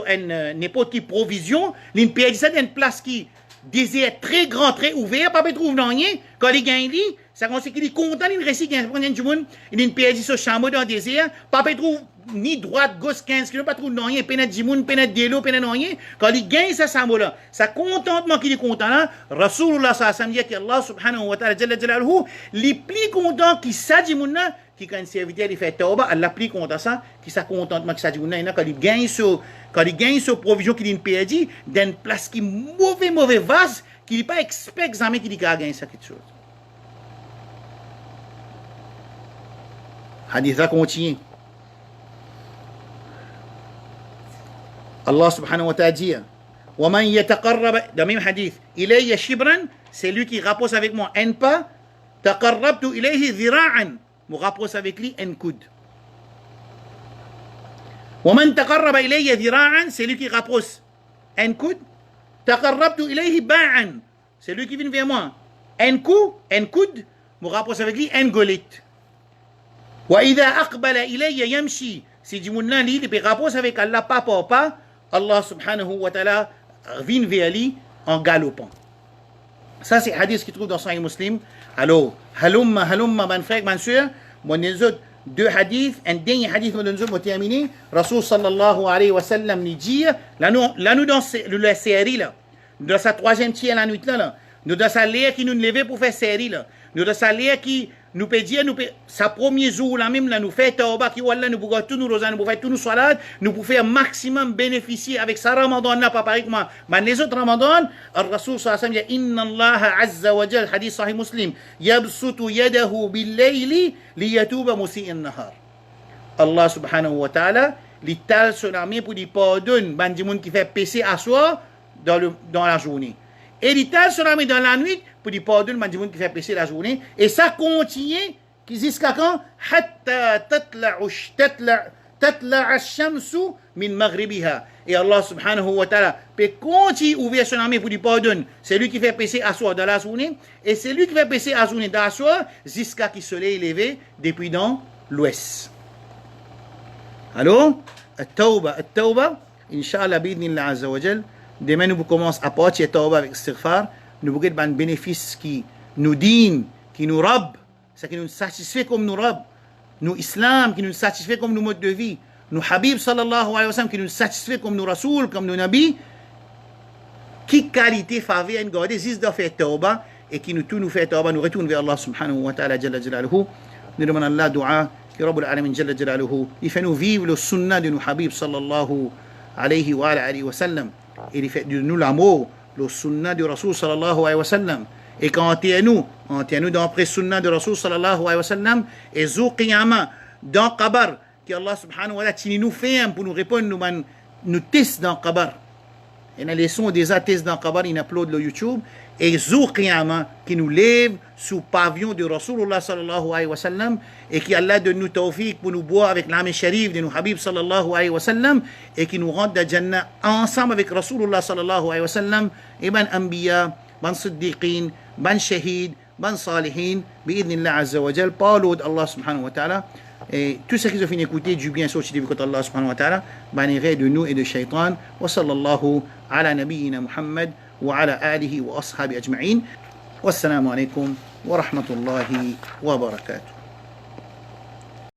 n'importe quelle provision, il perdit ça dans une place qui désert très grand, très ouvert, pas trouve dans rien, quand il gagne lui, ça consiste qu'il est content, il récite qu'il y a un djimoun, il perdit ce chameau dans le désert, pas trouve ni droite, gauche, 15 km, pas trouve dans rien, pénètre djimoun, pénètre délo, pénètre dans rien, quand il gagne ce chameau-là, ça contentement qu'il est content là, Rasulullah sallallahu alayhi wa sallam dit qu'Allah subhanahu wa ta'ala, jalla jalaluhu, les plus contents qui sa djimoun là, qui quand un serviteur il fait tauba, Allah plus content ça, qui ça contentement qui sa djimoun là, quand il gagne ce provision qu'il a perdu, dans une place qui mauvais vase, qu'il n'est pas expert jamais qu'il a gagné ça quelque chose. Hadith là continue. Allah subhanahu wa ta'ala dit وَمَنْ يَتَقَرَّبَ dans le même hadith إِلَيَّ شِبْرًا c'est lui qui rapproche avec moi un pas تَقَرَّبْتُ إِلَيْهِ ذِرَاعًا me rapproche avec lui un coude وَمَنْ تَقَرَّبَ إِلَيَّ ذِرَاعًا c'est lui qui rapproche un coude تَقَرَّبْتُ إِلَيْهِ بَاعًا c'est lui qui vient vers moi un coude me rapproche avec lui un golette وَإِذَا أَقْبَلَ إِلَيَّ يَمْشِي si du monde là il peut rapprocher avec Allah pas par pas Allah subhanahu wa ta'ala vient vers lui en galopant. Ça c'est hadith qui trouve dans Sahih Muslim. Alors, halumma, mon frère, ma soeur, mon autres deux hadiths, un dernier hadith mon autres pour terminer. Rasul sallallahu alayhi wa sallam nous dit, là nous dans la série là, dans sa troisième tiers la nuit là, nous dans sa l'air qui nous lever pour faire série là, nous dans sa l'air qui nous peut dire, sa premier jour là même là nous fait tauba qui wallah nous pouvons tout nous rosa nous pouvons faire tout nous salat nous pouvons faire maximum bénéficier avec sa ramadan là pas pareil comment mais les autres ramadan الرسول صلى الله عليه وسلم inna Allah azza wa jal hadith sahih muslim yabsutu yadahu bil layli liyatuba musii an-nahar Allah subhanahu wa ta'ala l'étale son armée pour lui pardonner bandi monde qui fait péché à soir dans la journée et l'étale son armée dans la nuit pour lui pardonner bandi monde qui fait péché la journée et ça continue jusqu'à quand hatta tatla ash-shamsu min maghribiha et Allah subhanahu wa ta'ala peut continuer ouvrir son armée pour lui pardonner c'est lui qui fait péché à soir dans la journée et c'est lui qui fait péché à journée dans la soir jusqu'à qu'il soleil est levé depuis dans l'ouest. Alors التوبة إن شاء الله بإذن الله عز وجل demain nous commençons à partir tawba avec istighfar, nous avons un bénéfice qui nous digne, qui nous robe, ça qui nous satisfait comme nous robe, nous islam qui nous satisfait comme nos mode de vie, nous habib sallallahu alayhi wa sallam qui nous satisfait comme nos rasoul, comme nos nabis. Qui qualité faveur en garder juste de faire tawba et qui nous tout nous fait tawba, nous retourne vers Allah subhanahu wa ta'ala jalla jalaluhu. Nous demandons Allah dua que Rabbul Alamin jalla jalaluhu il fait nous vivre le sunnah de nos habib sallallahu alayhi wa sallam et il fait de nous l'amour le sunnah de Rasul sallallahu alayhi wa sallam et quand on tient nous dans après sunnah de Rasul sallallahu alayhi wa sallam et zou qiyamah dans qabar que Allah subhanahu wa ta'ala nous fait pour nous répondre nous test dans qabar. Et la leçon des athées dans Kabar, il upload le YouTube. Et Zou Qiyama, qui nous lève sous pavillon de Rasulullah sallallahu alayhi wa sallam, et qui Allah donne nous tawfiq pour nous boire avec l'âme sharif de nos Habib sallallahu alayhi wa sallam, et qui nous rentre dans Jannah ensemble avec Rasulullah sallallahu alayhi wa sallam, et ban Anbiya, ban Siddiqin, ban Shahid, ban Salihin, bi'idnillah azza wa jal, par l'eau d'Allah subhanahu wa ta'ala. Et tout ce qui se fait écouter du bien sorti de Allah subhanahu wa ta'ala, baniré de nous et de shaitan. Wa sallallahu ala nabiyyina Muhammad wa ala alihi wa ashabi ajma'in. Wassalamu alaikum wa rahmatullahi wa barakatuh.